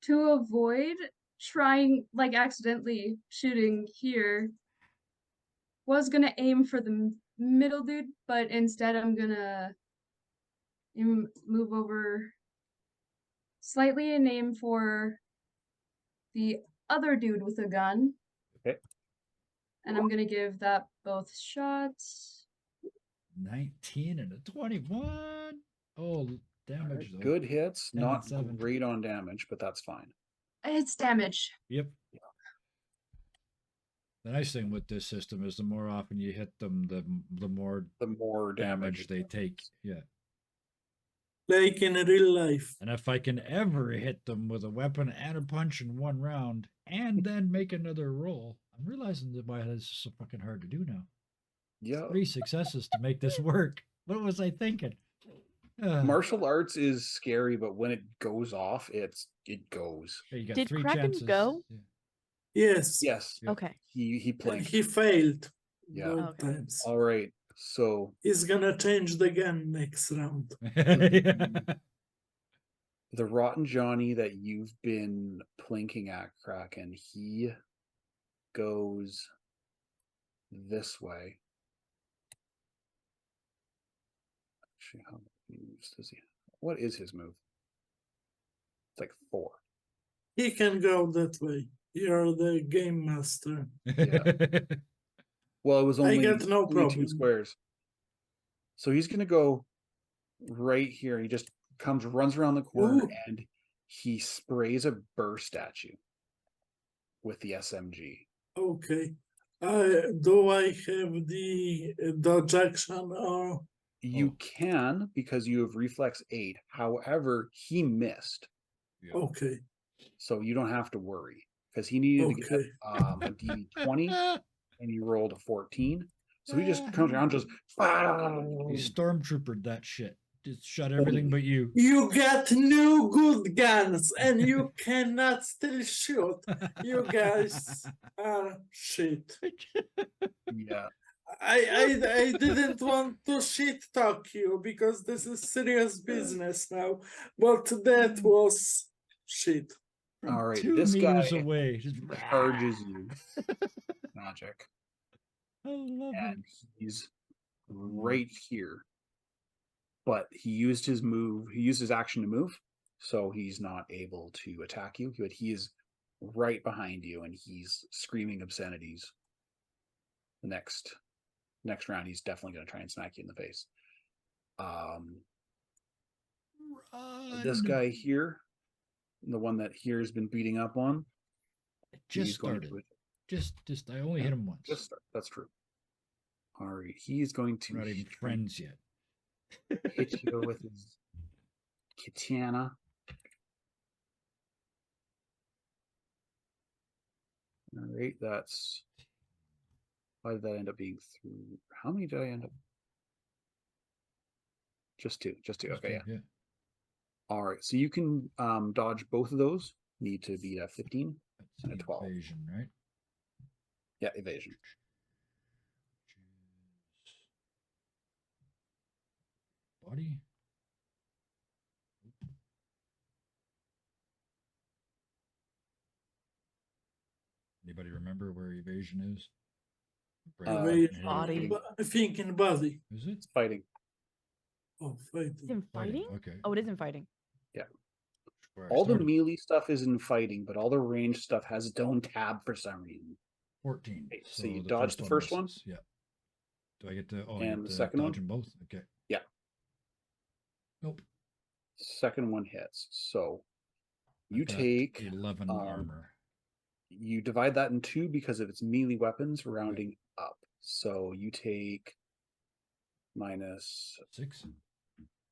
To avoid trying, like, accidentally shooting here, was gonna aim for the middle dude, but instead I'm gonna move over slightly and aim for the other dude with a gun. Okay. And I'm gonna give that both shots. 19 and a 21. Oh, damage Right. though. Good hits, 10 and not 7. great on damage, but that's fine. It's damage. Yep. The nice thing with this system is the more often you hit them, the more damage they take. Yeah. Like in real life. And if I can ever hit them with a weapon and a punch in one round, and then make another roll, I'm realizing that why this is so fucking hard to do now. Yeah. 3 successes to make this work. What was I thinking? Martial arts is scary, but when it goes off, it goes. You got Did 3 Kraken chances. go? Yeah. Yes. Yes. Yeah. Okay. He And planked. he failed Yeah. both Okay. times. All right. So He's gonna change the gun next round. the Rotten Johnny that you've been plinking at, Kraken, he goes this way. Actually, how many moves does he have? What is his move? It's like 4. He can go that way. You're the game master. Well, it was I only, got no only 2 problem. squares. So he's gonna go right here. He just runs around the corner, Ooh. and he sprays a burst at you with the SMG. Okay. Do I have the dodge action or? You can, because you have reflex 8. However, he missed, Okay. so you don't have to worry, because he needed to get Okay. a D20 and he rolled a 14. So he just comes around, just He stormtroopered that shit. Just shut everything but you. You got no good guns and you cannot still shoot. You guys are shit. Yeah. I didn't want to shit talk you because this is serious business now, but that was shit. All right. 2 This meters guy away. Just charges you. Magic. I love And he's right here. But he used his action to move, so he's not able to attack you. But he is right behind you, and he's screaming obscenities. The next round, he's definitely going to try and smack you in the face. This guy here, the one that here has been beating up on, Just started. Just I only hit him once. Just start. That's true. All right, he's going to We're not even friends yet. hit you with his katana. All right, that's. Why did that end up being through? How many did I end up? Just 2. Okay, yeah. All right, so you can dodge both of those. need to beat a 15 That's and a 12. evasion, right? Yeah, evasion. Body. Anybody remember where evasion is? Brain Wait, and body. I think in body. Is it? It's fighting. Oh, It's fighting. in fighting? Okay. Oh, it is in fighting. Where I All the started. melee stuff is in fighting, but all the range stuff has its own tab for some reason. 14. Okay, So, so you dodge the first one? misses. Yeah. Do I get to? Oh, And you get the to second one? dodge them both. Okay. Yeah. Nope. Second one hits. So you I've got take 11 armor. you divide that in two because of its melee weapons rounding up. So you take minus 6.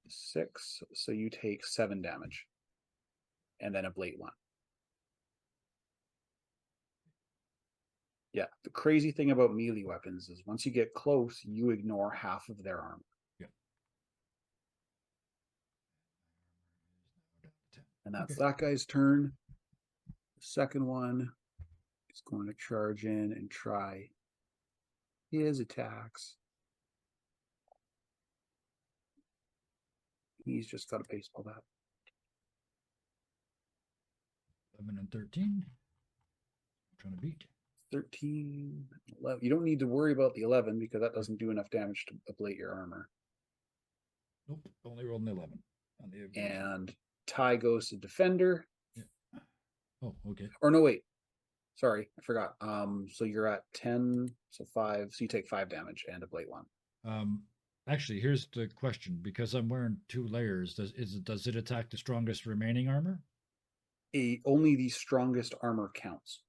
6. So you take 7 damage. And then a blade one. Yeah, the crazy thing about melee weapons is once you get close, you ignore half of their armor. Yeah. And that's Okay. that guy's turn. The second one is going to charge in and try his attacks. He's just got a baseball bat. 11 and 13. I'm trying to beat. 13, 11. You don't need to worry about the 11 because that doesn't do enough damage to ablate your armor. Nope. Only rolled an 11 on the evasion. And tie goes to defender. Oh, okay. Or no, wait. Sorry, I forgot. So you're at 10, so 5. So you take 5 damage and a blade one. Actually, here's the question: because I'm wearing 2 layers, does it attack the strongest remaining armor? Only the strongest armor counts.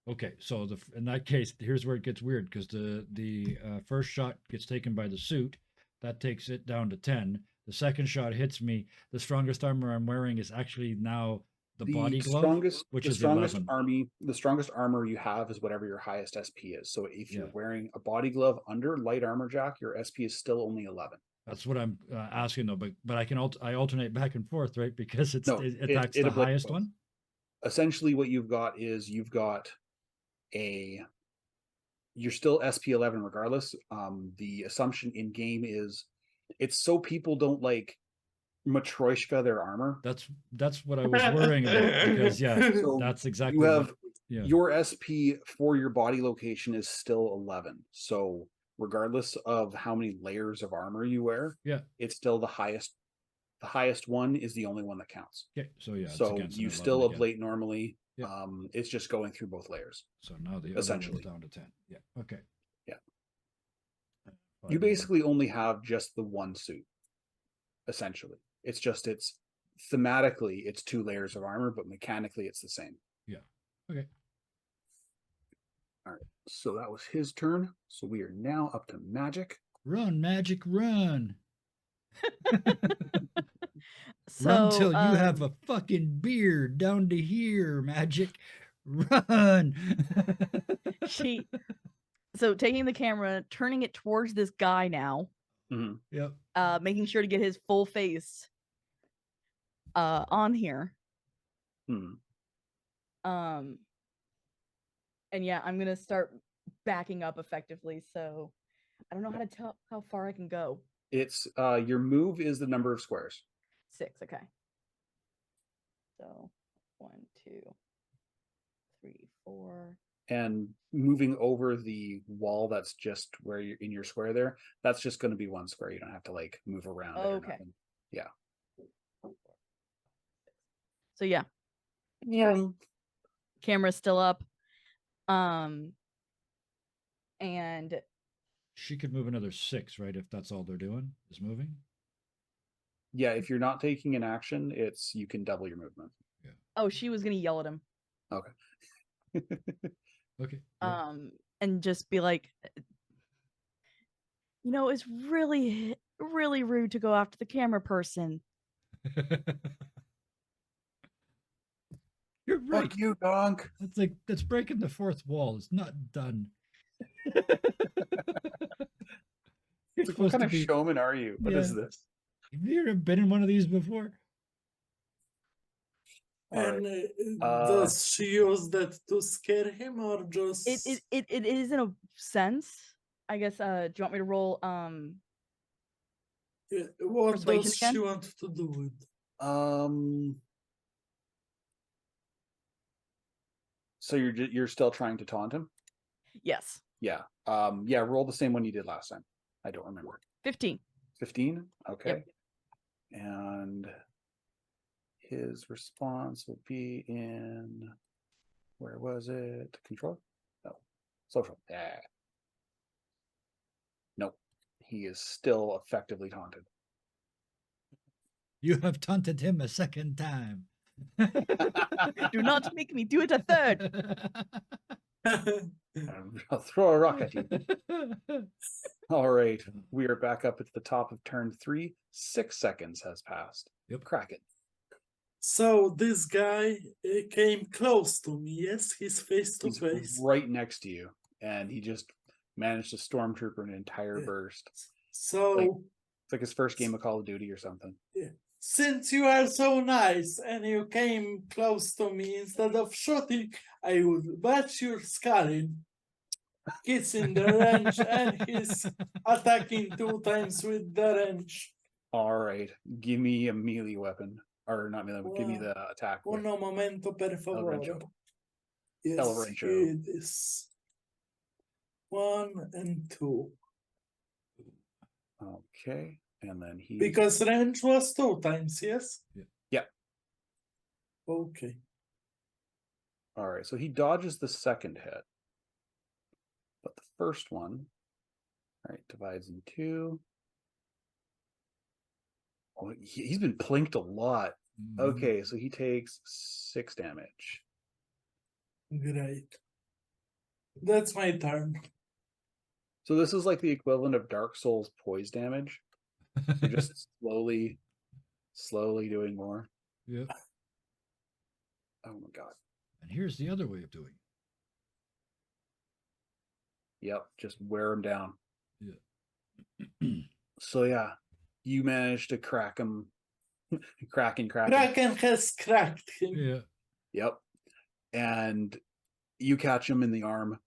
Okay, so in that case, here's where it gets weird because the first shot gets taken by the suit, that takes it down to 10. The second shot hits me. The strongest armor I'm wearing is actually now the body glove, which is 11. The strongest armor you have is whatever your highest SP is. So if you're Yeah. wearing a body glove under light armor jack, your SP is still only 11. That's what I'm asking though, but I can I alternate back and forth, right? Because it attacks it the ablates highest both. one. Essentially, what you've got is you're still SP 11 regardless. The assumption in game is it's so people don't like Matryoshka their armor. That's what I was worrying about because So that's exactly you have yeah. your SP for your body location is still 11. So regardless of how many layers of armor you wear, Yeah. it's still the highest. The highest one is the only one that counts. Okay, so yeah, it's So against you an 11 still again. ablate normally. Yeah. It's just going through both layers. So now the other essentially one's down to 10. Yeah. Okay. Yeah. 5 You more. basically only have just the one suit. Essentially, it's thematically it's 2 layers of armor, but mechanically it's the same. Yeah. Okay. All right. So that was his turn. So we are now up to magic. Run, magic, run. So, Run till you have a fucking beard down to here, magic. Run. So taking the camera, turning it towards this guy now, Mhm. Yep. making sure to get his full face on here. Mhm. And yeah, I'm gonna start backing up effectively. So I don't know how to tell how far I can go. It's your move is the number of squares. 6, okay. So 1, 2, 3, 4. And moving over the wall that's just where you're in your square there, that's just going to be 1 square. You don't have to like move around it or Okay. nothing. Yeah. So yeah, Yeah. camera's still up. And She could move another 6, right? If that's all they're doing is moving. Yeah, if you're not taking an action, you can double your movement. oh, she was gonna yell at him. Okay. Okay. Yeah. And just be like, it's really, really rude to go after the camera person. You're right. Fuck you, donk. That's breaking the 4th wall. It's not done. You're Like, what supposed kind to of be. showman are you? What is Yeah. this? Have you ever been in one of these before? And Uh, does she use that to scare him or just It is in a sense. I guess do you want me to roll what Persuasion does she again? want to do with? So you're still trying to taunt him? Yes. Yeah. Yeah, roll the same one you did last time. I don't remember. 15. 15? Okay. And his response will be in, where was it? Control? No. Social. Yeah. Nope. He is still effectively taunted. You have taunted him a second time. Do not make me do it a third. I'll throw a rock at you. All right. We are back up at the top of turn 3. 6 seconds has passed. Yep. Kraken. So this guy came close to me. Yes, he's face to He's face. right next to you, and he just managed to stormtrooper an entire Yeah. burst. So It's like his first game of Call of Duty or something. since you are so nice and you came close to me, instead of shooting, I would bash your skull in. He's in the range and he's attacking 2 times with the range. All right. Give me a melee weapon. Or not melee, give me the attack. With Uno momento, per favore. Rancho. Yes, El Rancho. it is 1 and 2. Okay. And then he. Because range was 2 times, yes? Yeah. Okay. All right. So he dodges the second hit. But the first one, all right, divides in 2. Oh, he's been plinked a lot. Okay, so he takes 6 damage. Great. That's my turn. So this is like the equivalent of Dark Souls poise damage. You're just slowly doing more. Yep. Oh my god. And here's the other way of doing Yep, just wear him down. it. So yeah, you managed to crack him. Kraken. Kraken has cracked him. Yeah. Yep. And you catch him in the arm.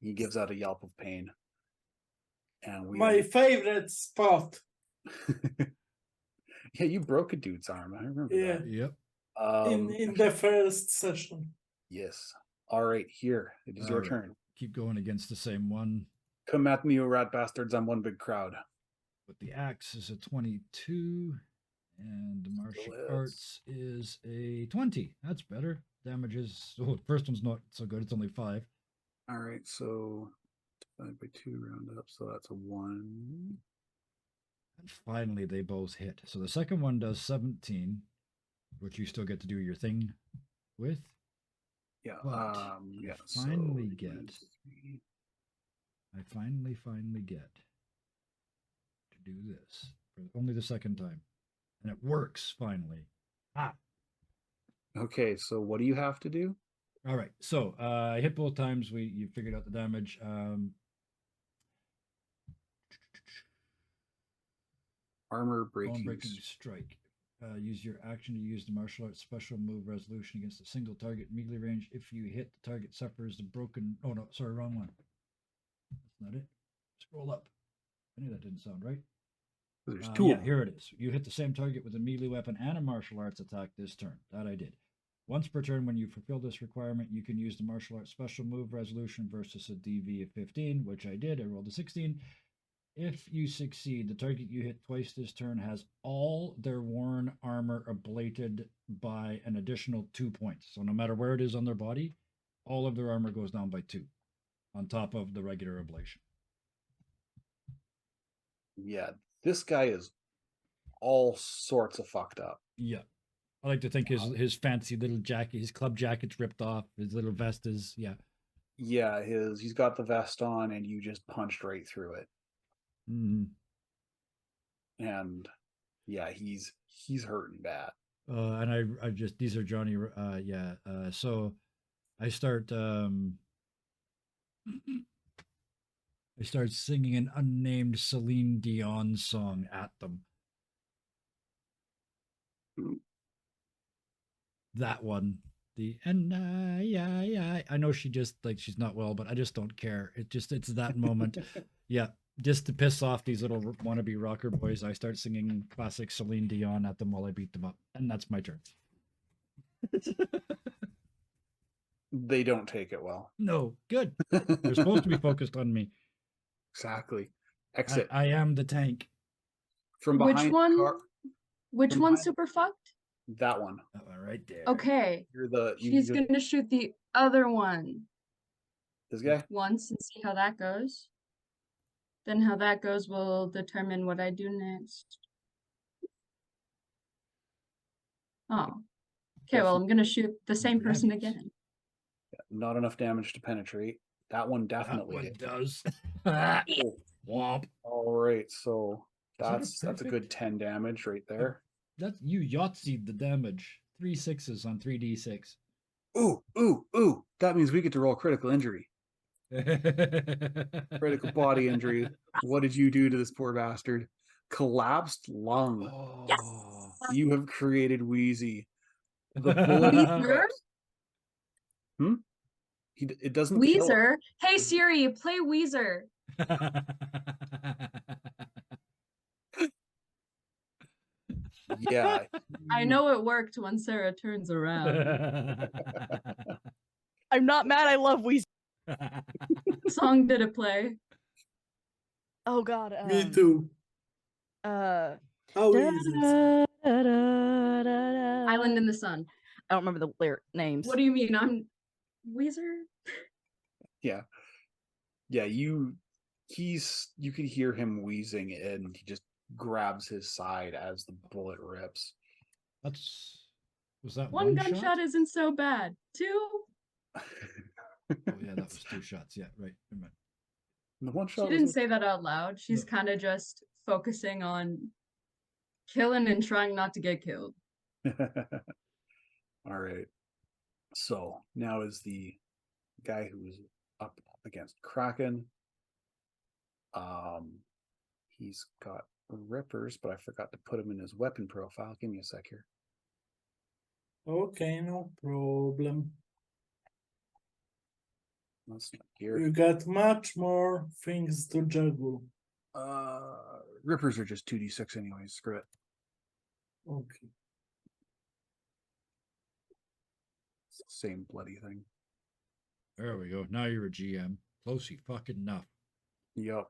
He gives out a yelp of pain. And My favorite spot. Yeah, you broke a dude's arm. I remember Yeah. that. Yep. In the first session. Yes. All right, here. It is your turn. Keep going against the same one. Come at me, you rat bastards. I'm one big crowd. But the axe is a 22. And the martial arts is a 20. That's better. Damage is. Oh, the first one's not so good. It's only 5. All right, so divide by 2, round up. So that's a 1. And finally, they both hit. So the second one does 17, which you still get to do your thing with. Yeah. But Yeah. Finally so get. -3. I finally get to do this for only the second time. And it works finally. Okay, so what do you have to do? All right. So I hit both times. You figured out the damage. Armor Bone breaking. breaking strike. Use your action to use the martial arts special move resolution against a single target melee range. If you hit, the target suffers the broken. Oh no, sorry, wrong one. That's not it. Scroll up. I knew that didn't sound right. There's 2 of them. Here it is. You hit the same target with a melee weapon and a martial arts attack this turn. That I did. Once per turn, when you fulfill this requirement, you can use the martial arts special move resolution versus a DV of 15, which I did. I rolled a 16. If you succeed, the target you hit twice this turn has all their worn armor ablated by an additional 2 points. So no matter where it is on their body, all of their armor goes down by 2 on top of the regular ablation. Yeah, this guy is all sorts of fucked up. Yeah. I like to think his fancy little jacket, his club jacket's ripped off, his little vest is, yeah. Yeah, he's got the vest on and you just punched right through it. Mm-hmm. And yeah, he's hurting bad. And I just, these are Johnny, so I start singing an unnamed Celine Dion song at them. that one. I know she just like she's not well, but I just don't care. It's that moment. Yeah, just to piss off these little wannabe rocker boys, I start singing classic Celine Dion at them while I beat them up, and that's my turn. They don't take it well. No, good. They're supposed to be focused on me. Exactly. Exit I am the tank. from Which behind. one? Car- Which from one's behind- super fucked? That one. That one right there. Okay. You're the She's you're gonna shoot the other one this guy. once and see how that goes. Then how that goes will determine what I do next. Oh. Okay, well, I'm gonna shoot the same person Rabbits. again. Not enough damage to penetrate. That one That definitely one hit. does. Oh, Womp. all right, so Is that a that's a good perfect? 10 damage right there. That's you Yahtzeed the damage. 3 6s on 3d6. Ooh. That means we get to roll critical injury. Critical body injury. What did you do to this poor bastard? Collapsed lung. Oh. You have created Wheezy. The bullet Weezer? rips. It doesn't kill him. Weezer? Hey Siri, play Weezer. Yeah. I know it worked when Sarah turns around. I'm not mad. I love Weezer. What song did it play? Oh God. Me too. How is it? Island in the Sun. I don't remember the lyric names. What do you mean? I'm Weezer? Yeah. You could hear him wheezing and he just grabs his side as the bullet rips. Was that One shot? gunshot isn't so bad. Two? Oh yeah, that was 2 shots. Yeah, right. Never mind. The one She shot didn't was say that out loud. She's No. kind of just focusing on killing and trying not to get killed. all right. So now is the guy who's up against Kraken. He's got rippers, but I forgot to put him in his weapon profile. Give me a sec here. Okay, no problem. That's not gear. You got much more things to juggle. Rippers are just 2d6 anyways. Screw it. Okay. It's the same bloody thing. There we go. Now you're a GM. Closey fucking enough. Yep.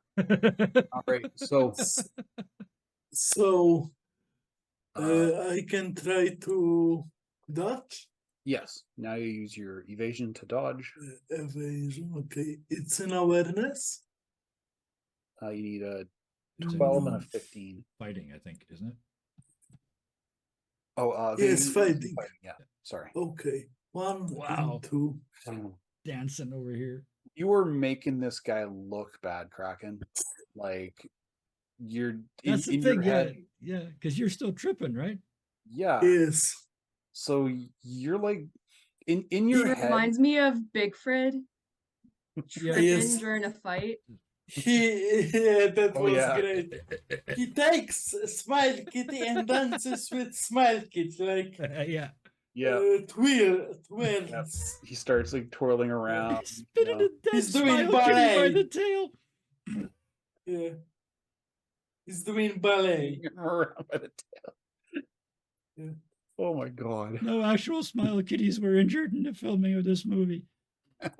All right. So So I can try to dodge. yes. Now you use your evasion to dodge. Evasion. Okay, it's an awareness. You need a It's 12 and a Mm. 15. Fighting, I think, isn't it? Oh, Yes, evasion- fighting. Yeah. Sorry. Okay, 1 Wow. and 2. Dancing over here. You were making this guy look bad, Kraken. Like you're That's in the your thing, head. yeah, because you're still tripping, right? Yeah. Yes. So you're like in It your head. reminds me of Big Fred Yeah. tripping Yes. during a fight. That Oh, was yeah. great. He takes Smile Kitty and dances with Smile Kitty like Yeah. Yeah. twirls. He starts like twirling around. Spinning a dead He's doing Smile Kitty by ballet. the tail. Yeah. He's doing ballet. around by the tail. Yeah. Oh my god. No actual Smile Kitties were injured in the filming of this movie. Which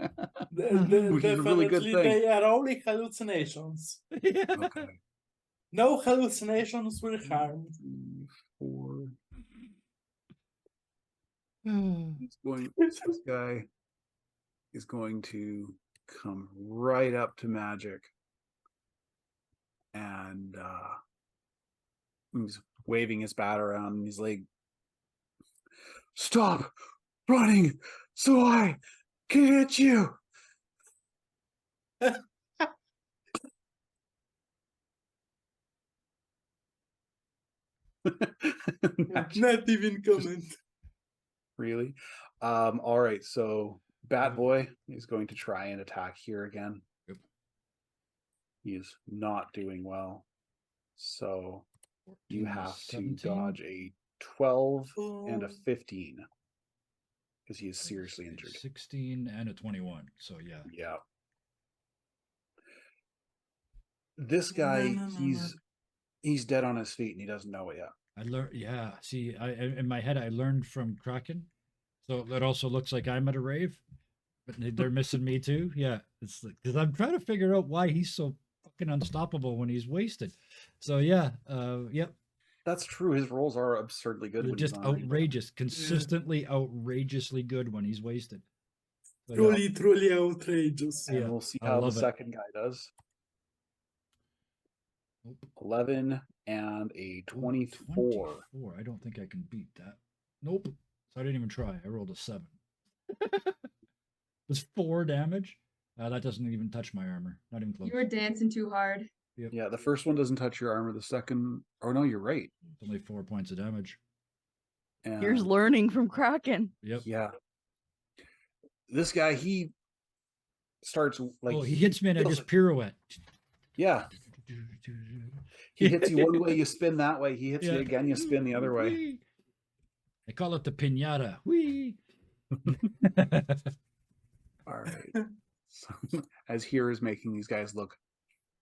is a really good Definitely, thing. they are only hallucinations. Yeah. Okay. No hallucinations will harm. 3, 4. This guy is going to come right up to Magic and he's waving his bat around and he's like, stop running so I can hit you. Not even comment. Really? All right, so Bat Boy is going to try and attack here again. Yep. He is not doing well. So you 14 to have to 17. dodge a 12 and a Oh. 15. because he is seriously injured. 16 and a 21. So yeah. Yeah. This No, guy, no, no. he's dead on his feet and he doesn't know it yet. I learned. Yeah. See, in my head, I learned from Kraken. So it also looks like I'm at a rave, but they're missing me too. Yeah. It's like, because I'm trying to figure out why he's so fucking unstoppable when he's wasted. So yeah. Yep. That's true. His rolls are absurdly good They're when just he's on rebound. outrageous, consistently outrageously good when he's wasted. So, yeah. Truly, truly outrageous. And Yeah, we'll see I how the love it. second guy does. Nope. 11 and a Ooh, 24. 24. I don't think I can beat that. Nope. So I didn't even try. I rolled a 7. It's 4 damage. That doesn't even touch my armor. Not even close. You were dancing too hard. Yep. Yeah, the first one doesn't touch your armor. The second, oh no, you're right. It's only 4 points of damage. And Here's learning from Kraken. Yep. yeah, this guy, he starts like Oh, he hits me and I feels just it. pirouette. Yeah, he hits you one way, you spin that way. He hits you Yeah. again, you spin the other way. Whee! I call it the pinata. Whee! All right. So, as here is making these guys look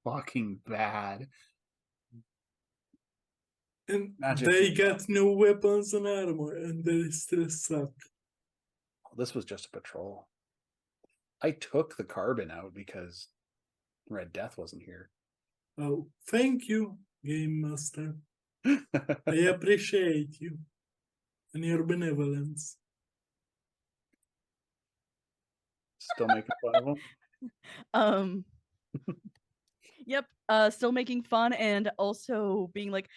fucking bad. And Magic. they got new weapons and armor, and they still suck. This was just a patrol. I took the carbon out because Red Death wasn't here. Oh, thank you, Game Master. I appreciate you and your benevolence. Still making fun of him. Yep. Still making fun and also being like,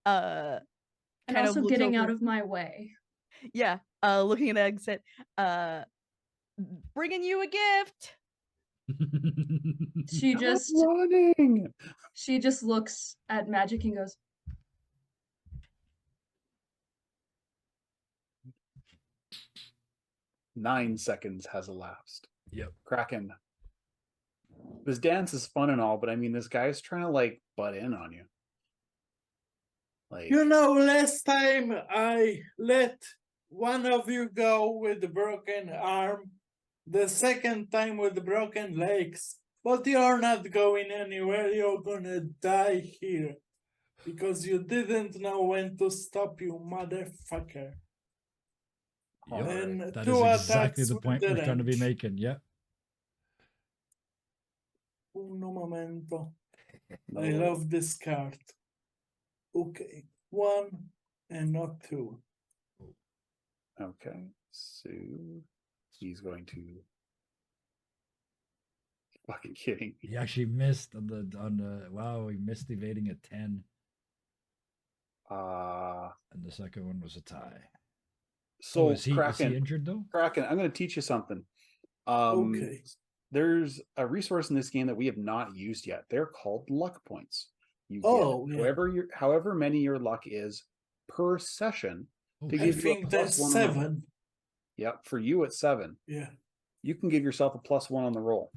And kind of also looks getting out over- of my way. yeah. Looking at the exit. Bringing you a gift. She just running. she just looks at Magic and goes, 9 seconds has elapsed. Yep. Kraken. This dance is fun and all, but I mean, this guy's trying to like butt in on you. Like, You know, last time I let one of you go with the broken arm, the second time with the broken legs, but you're not going anywhere, you're gonna die here. Because you didn't know when to stop, you motherfucker. Yep. And That two is exactly attacks the with point we're trying to be range. making. Yep. Uno momento. no. I love this card. Okay, 1 and not 2. Okay, so he's going to. Fucking kidding. He actually missed on the wow, he missed evading a 10. And the second one was a tie. So is he Kraken, injured though? Kraken, I'm going to teach you something. Okay. There's a resource in this game that we have not used yet. They're called luck points. You Oh, get yeah. however many your luck is per session. Oh, To I give you a think plus that's 1 on the- 7. Yep, for you it's 7. Yeah. You can give yourself a +1 on the roll.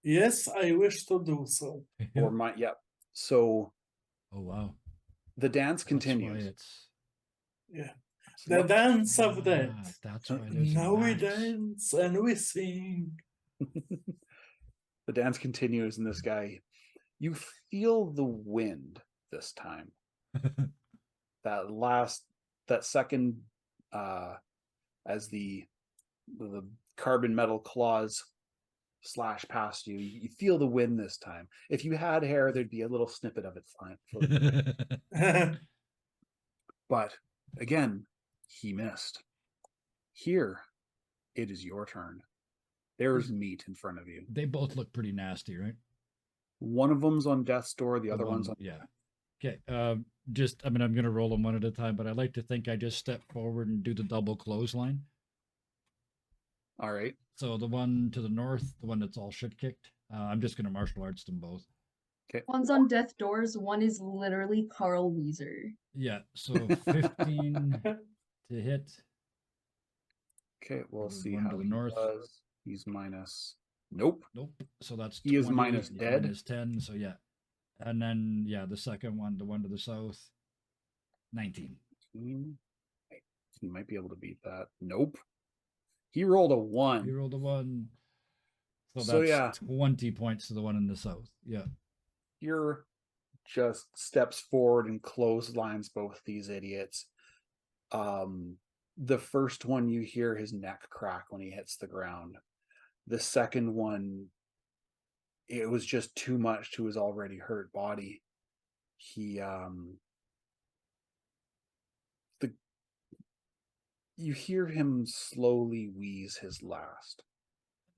Yes, I wish to do so. Or my yep. So oh wow. the dance That's why continues. it's Yeah. So The look, dance of death. That's why there's Now we max. dance and we sing. the dance continues, and this guy, you feel the wind this time. that second as the carbon metal claws slash past you, you feel the wind this time. If you had hair, there'd be a little snippet of it flying. But again, he missed. Here, it is your turn. There's meat in front of you. They both look pretty nasty, right? One of them's on death's door, the other one's on. Yeah. Okay. I'm gonna roll them one at a time, but I like to think I just step forward and do the double clothesline. All right. So the one to the north, the one that's all shit kicked, I'm just gonna martial arts them both. Okay. one's on death doors, one is literally Carl Weezer. Yeah. So 15 to hit. Okay, we'll There's see one how to the he north. does. He's minus. Nope. Nope. So that's He is 20, minus yeah, dead. minus 10. So yeah. And then the second one, the one to the south, 19. He might be able to beat that. Nope. He rolled a He 1. rolled a 1. So So, that's yeah. 20 points to the one in the south. Yeah. You're just steps forward and clotheslines both these idiots. The first one, you hear his neck crack when he hits the ground. The second one, it was just too much to his already hurt body. He you hear him slowly wheeze his last.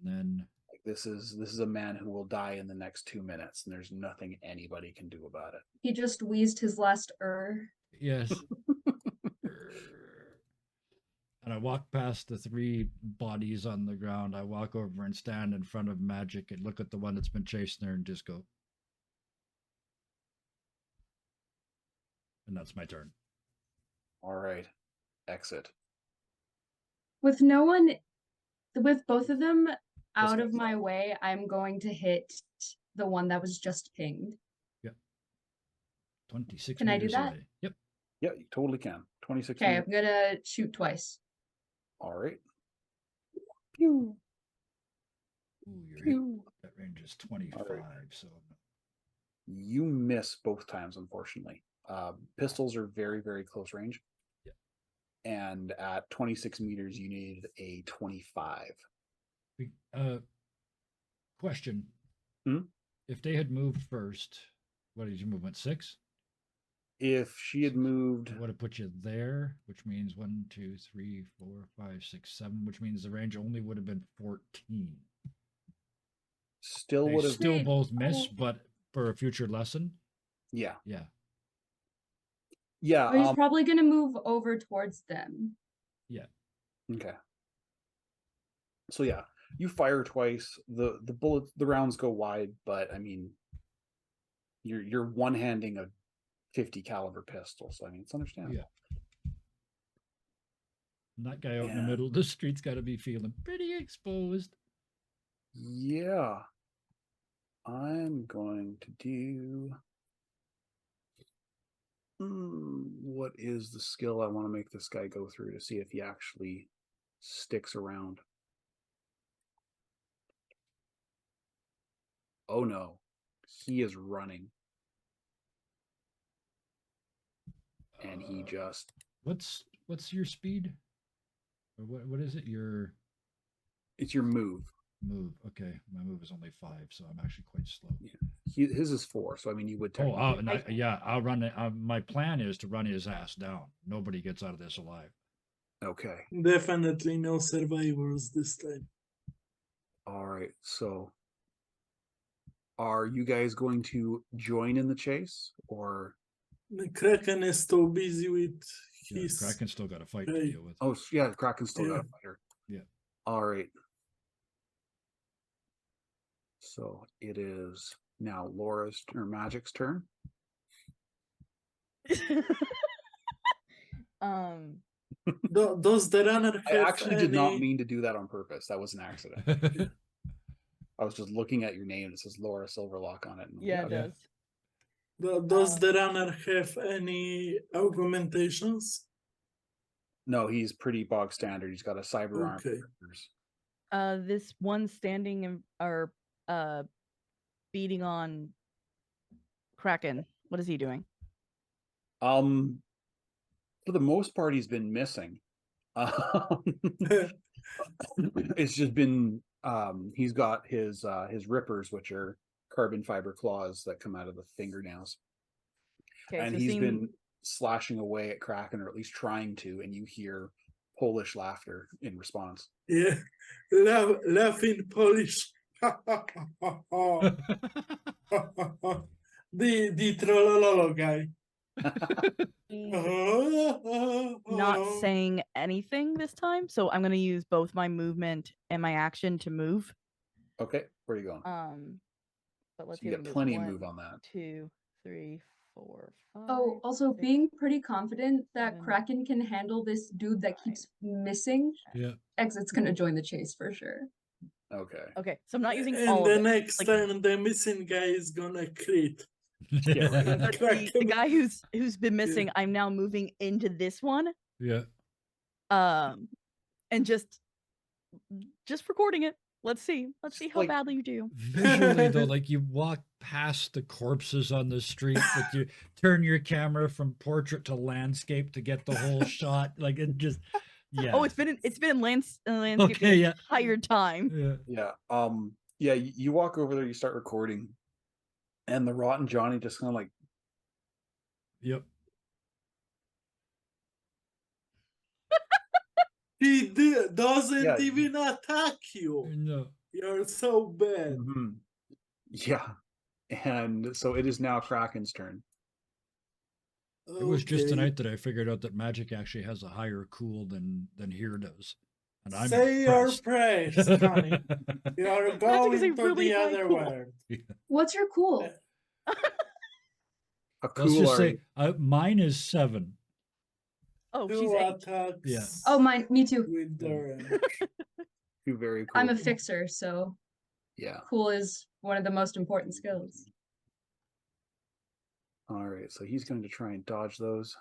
And then Like this is a man who will die in the next 2 minutes, and there's nothing anybody can do about it. He just wheezed his last yes. And I walk past the 3 bodies on the ground. I walk over and stand in front of Magic and look at the one that's been chasing her and just go. And that's my turn. All right. Exit. With no one, with both of them out of guy's my way, I'm going to hit the one that was just pinged. 26 Can I do meters that? away. Yep. Yeah, you totally can. 26 Okay, meters. I'm gonna shoot twice. All right. Pew. Ooh, you're hit. Pew. That range is 25, so You miss both times, unfortunately. Pistols are very, very close range. Yeah. And at 26 meters, you need a 25. Question. Hmm? If they had moved first, what did your movement? 6? If she had moved, Would have put you there, which means 1, 2, 3, 4, 5, 6, 7, which means the range only would have been 14. still They would have. still Wait, both miss, oh. but for a future lesson, Yeah. yeah. Yeah. But he's probably gonna move over towards them. Okay. So yeah, you fire twice. The bullets, the rounds go wide, but I mean, you're one-handing a 50 caliber pistol, so I mean it's understandable. And that guy out in the Yeah. middle of the street's got to be feeling pretty exposed. Yeah. I'm going to do. What is the skill I want to make this guy go through to see if he actually sticks around? Oh no, he is running. And he just. What's your speed? Or what is it? Your It's your move. move. Okay, my move is only 5, so I'm actually quite slow. His is 4, so I mean you would Oh, technically. yeah, I'll run it. My plan is to run his ass down. Nobody gets out of this alive. Okay. Definitely no survivors this time. All right. So, are you guys going to join in the chase, or? The Kraken is too busy with Yeah, his. Kraken's still got a fight to Right. deal with. Oh yeah, Kraken's still got Yeah. a fighter. Yeah. All right. So it is now Laura's or Magic's turn. Does the runner I have actually did not any- mean to do that on purpose. That was an accident. I was just looking at your name. It says Laura Silverlock on it. And Yeah, it Yeah. does. Does the runner have any augmentations? No, he's pretty bog standard. He's got a cyber arm. Okay. This one standing in, or beating on Kraken. What is he doing? For the most part, he's been missing. It's just been he's got his rippers, which are carbon fiber claws that come out of the fingernails, Okay, and so he's seem- been slashing away at Kraken, or at least trying to, and you hear Polish laughter in response. Yeah, laughing Polish. the trollololo guy. not saying anything this time, so I'm gonna use both my movement and my action to move. Okay, where are you going? But let's So you see. get plenty of move on that. 2, 3, 4, 5. Oh, also 6. being pretty confident that 7. Kraken can handle this dude that keeps missing, Yeah. Exit's gonna join the chase for sure. Okay. Okay, so I'm not using And all the of it. next like- time the missing guy is gonna crit. Yeah, right. But the guy who's been missing, I'm now moving into this one. Yeah. And just recording it. Let's see how Like- badly you do. Visually though, like you walk past the corpses on the street, but you turn your camera from portrait to landscape to get the whole shot. Like it just, yeah. Oh, it's been in landscape Okay, the yeah. entire time. Yeah. Yeah. You walk over there, you start recording, and the Rotten Johnny just kind of like, Yep. He doesn't Yeah. even attack you. No. You're so bad. mhm. Yeah. And so it is now Kraken's turn. It was just Okay. tonight that I figured out that magic actually has a higher cool than here does. And I'm Say your impressed. prayers, Connie. You're is a going to really the high other cool. world. What's your cool? A Let's cool just are say mine is 7. Oh, she's 2 8. attacks. Yeah. Oh, me too. With the range. two very cool. I'm a fixer, so Yeah. cool is one of the most important skills. All right. So he's going to try and dodge those.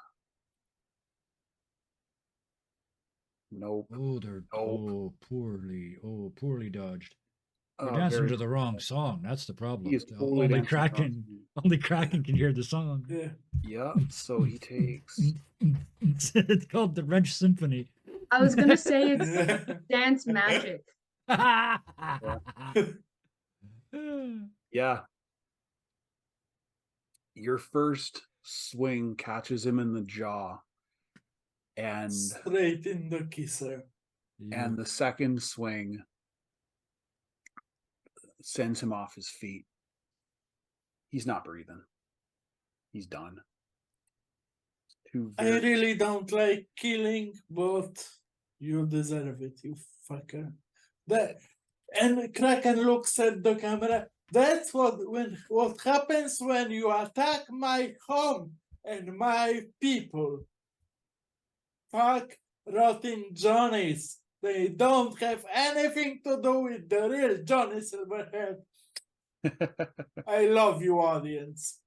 Nope. Oh, they're poorly dodged. We're Oh, dancing very to the wrong song. That's the problem. He is totally Only dancing to the wrong Kraken, song. only Kraken can hear the song. Yeah. Yeah. So he takes. It's called the Wrench Symphony. I was gonna say it's dance magic. Yeah. Your first swing catches him in the jaw, and Straight in the kisser. and the second swing sends him off his feet. He's not breathing. He's done. I really don't like killing, but you deserve it, you fucker. And Kraken looks at the camera. That's what happens when you attack my home and my people. Fuck rotting Johnnies. They don't have anything to do with the real Johnny Silverhead. I love you, audience.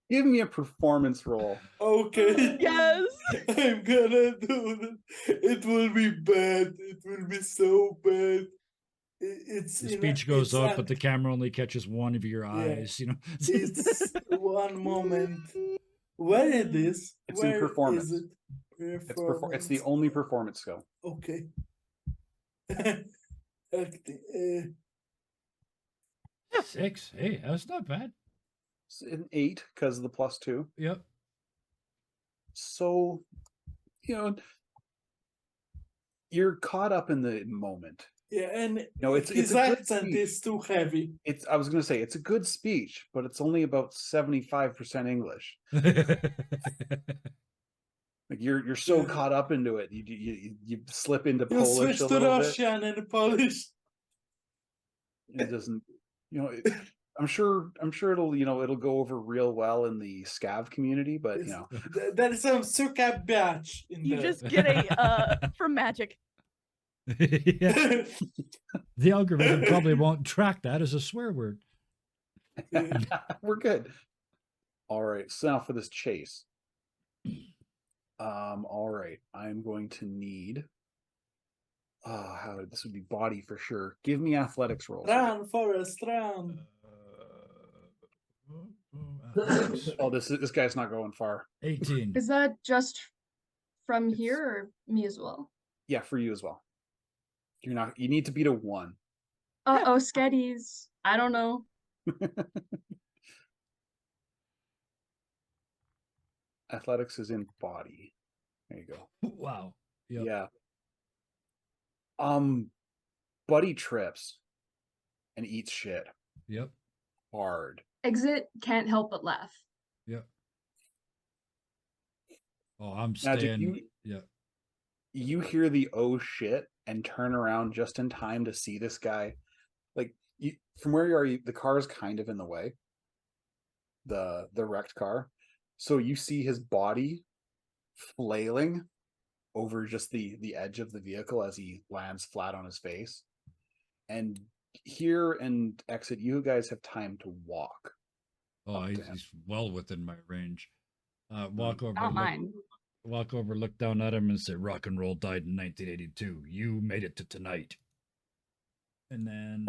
Give me a performance roll. Okay. Yes. I'm gonna do it. It will be bad. It will be so bad. It's The speech goes it's up, but the camera only catches one of your eyes. You know. It's one moment. Where it is? It's in Where performance. is it? It's the only performance skill. Okay. Acting, 6. Hey, that's not bad. It's an 8 because of the +2. Yep. So, you're caught up in the moment. yeah, and It's his a good accent speech. is too heavy. I was going to say it's a good speech, but it's only about 75% English. Like you're so Yeah. caught up into it, you slip into You Polish switch a to little bit. Russian and Polish. It doesn't, I'm sure it'll go over real well in the Scav community, but There is some suka batch in You there. just get a from magic. Yeah. The algorithm probably won't track that as a swear word. we're good. All right, so now for this chase. All right, I'm going to need. This would be body for sure. Give me athletics rolls. Run, Forrest, run. Oh, this guy's not going far. 18. Is that just from here or me as well? Yeah, for you as well. You need to beat a 1. Uh-oh, sketties. I don't know. Athletics is in body. There you go. Wow. Yep. Yeah. Buddy trips and eats shit Yep. hard. Exit can't help but laugh. Yep. Oh, I'm Magic, staying. Yeah. you hear the oh shit and turn around just in time to see this guy. Like from where you are, the car is kind of in the way. The wrecked car. So you see his body flailing over just the edge of the vehicle as he lands flat on his face. And here and Exit, you guys have time to walk. Oh, Up to he's him. well within my range. Walk over, Not mine. walk over, look down at him, and say, "Rock and roll died in 1982. You made it to tonight." And then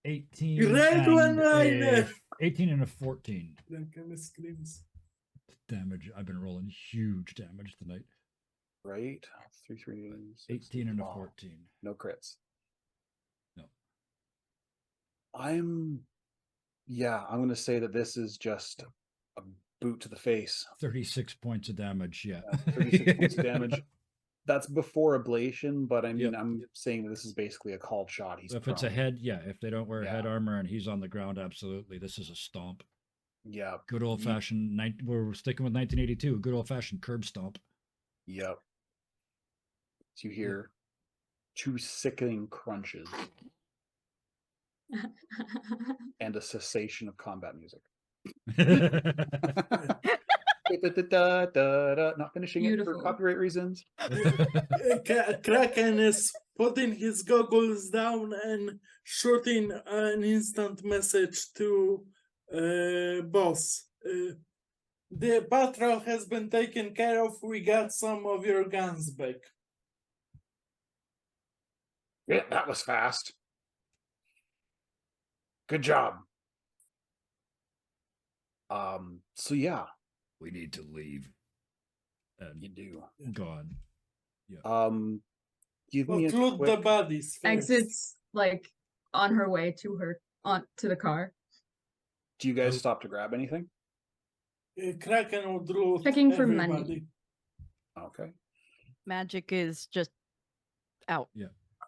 18 Great one, and a Rainer. 18 and a 14 Then come screams. damage. I've been rolling huge damage tonight. Right? 3, 3, 6, 18 and a wow. 14. No crits. No. I'm going to say that this is just a boot to the face. 36 points of damage. Yeah. 36 points of damage. That's before ablation, but I mean, Yep. I'm saying this is basically a called shot. He's If it's a prone. head, yeah. If they don't wear head Yeah. armor and he's on the ground, absolutely. This is a stomp. Yeah. Good old fashioned. We're sticking with 1982. Good old fashioned curb stomp. Yep. So you hear 2 sickening crunches and a cessation of combat music. Not finishing it for Beautiful. copyright reasons. Kraken is putting his goggles down and shooting an instant message to boss. The patrol has been taken care of. We got some of your guns back. Yeah, that was fast. Good job. So yeah, We need to leave. And you do. gone. Give me a Include the quick. bodies first. Exits like on her way to the car. Do you guys Oh. stop to grab anything? Kraken would root Checking for everybody. money. Okay, Magic is just out.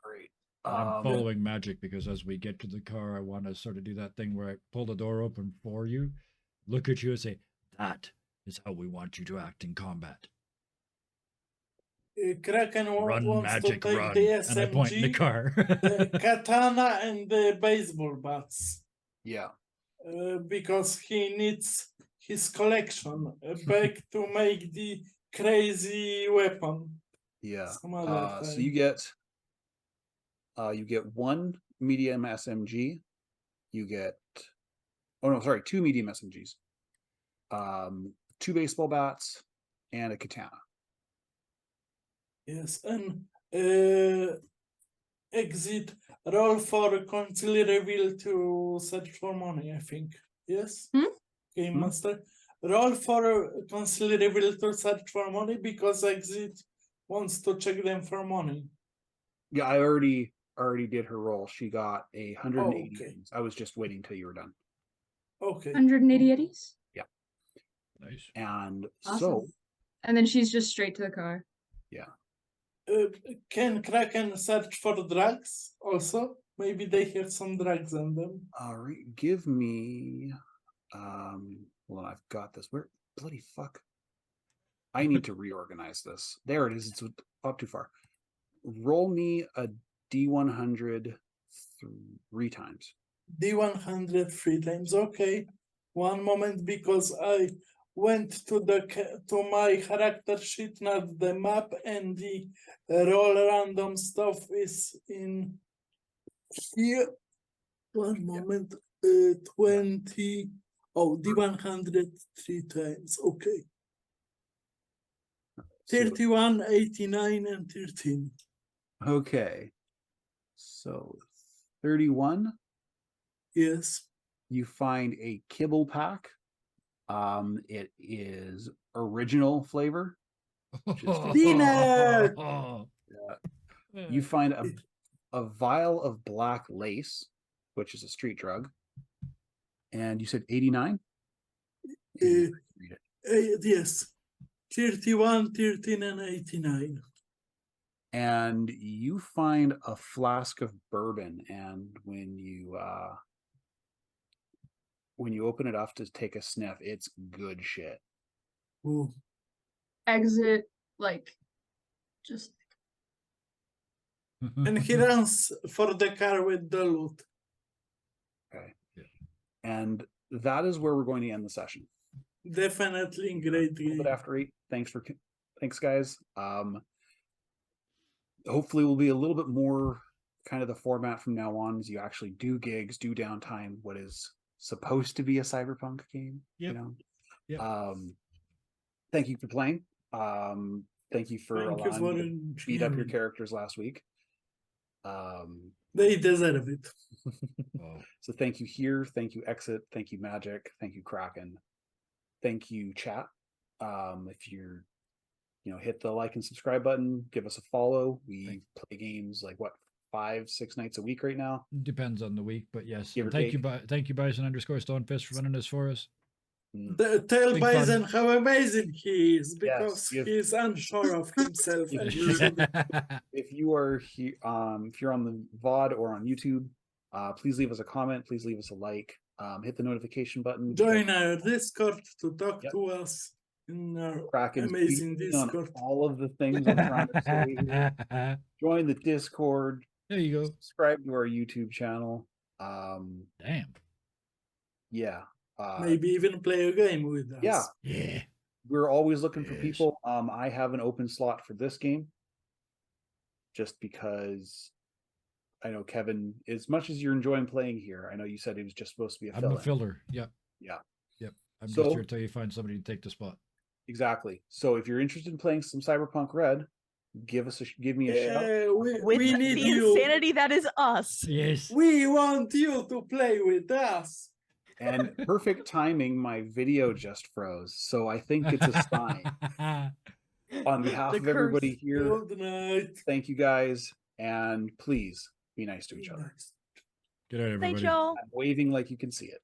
great. And I'm following magic because as we get to the car, I want to sort of do that thing where I pull the door open for you, look at you, and say, "That is how we want you to act in combat. Kraken Run, wants magic, to take run!" the And I point in the SMG, car. the katana, and the baseball bats. Yeah. Because he needs his collection back to make the crazy weapon. Yeah. Some other So time. you get 1 medium SMG. You get 2 medium SMGs. 2 baseball bats and a katana. Yes, and exit roll for conceal reveal to search for money, I think. Yes? Game Hmm? master. Roll for conceal reveal to search for money because exit wants to check them for money. Yeah, I already did her roll. She got 180. Okay. I was just waiting till you were done. Okay. 180 eddies. Nice. And Awesome. so And then she's just straight to the car. Can Kraken search for drugs also? Maybe they have some drugs on them. all right, give me well, I've got this. Where bloody fuck? I need to reorganize this. There it is. It's up too far. Roll me a D100 3 times. D100 3 times. Okay. One moment, because I went to my character sheet, not the map, and the roll random stuff is in here. One moment. 20. Oh, D100 3 times. Okay. So- 31, 89, and 13. Okay. So 31, Yes. you find a kibble pack. It is original flavor. Peanut! You find a vial of black lace, which is a street drug. And you said 89? Uh, Read it. Yes. 31, 13, and 89. And you find a flask of bourbon, and when you open it up to take a sniff, it's good shit. Ooh. Exit like just And he runs for the car with the loot. Okay. Yeah. And that is where we're going to end the session. Definitely great A little bit game. after 8. Thanks guys. Hopefully we'll be a little bit more kind of the format from now on, as you actually do gigs, do downtime, what is supposed to be a cyberpunk game. Yep. You know, Yep. Thank you for playing. Thank you for Thank you allowing for me to beat up your enjoying. characters last week. They deserve it. Oh, So thank you here, thank you Exit, thank you Magic, thank you Kraken, thank you chat. If you're, hit the like and subscribe button, give us a follow. We play games like what, 5-6 nights a week right now. depends on the week, but yes. Give or Thank you, take. thank you, Bison _ Stonefist for running this for us. Tell Big Bison fun. how amazing he is because Yes, he is unsure of himself and you should. If you are here, if you're on the VOD or on YouTube, please leave us a comment. Please leave us a like. Hit the notification button. Join our Discord to talk Yep. to us in our Kraken's amazing beating me on Discord. all of the things I'm trying to say here. Join the Discord. There you go. Subscribe to our YouTube channel. Damn. Yeah. Maybe even play a game with us. Yeah. Yeah. We're always looking for Yes. people. I have an open slot for this game. Just because I know Kevin, as much as you're enjoying playing here, I know you said it was just supposed to be a I'm fill-in. a filler. Yep. Yeah. Yep. I'm So- just here till you find somebody to take the spot. Exactly. So if you're interested in playing some Cyberpunk Red, give me a shout. With we need the you. insanity that is us. Yes. We want you to play with us. And perfect timing, my video just froze. So I think it's a sign. On behalf The of everybody curse. here, Good night. thank you guys. And please be nice to each other. Good night, Thanks, everybody. y'all. I'm waving like you can see it.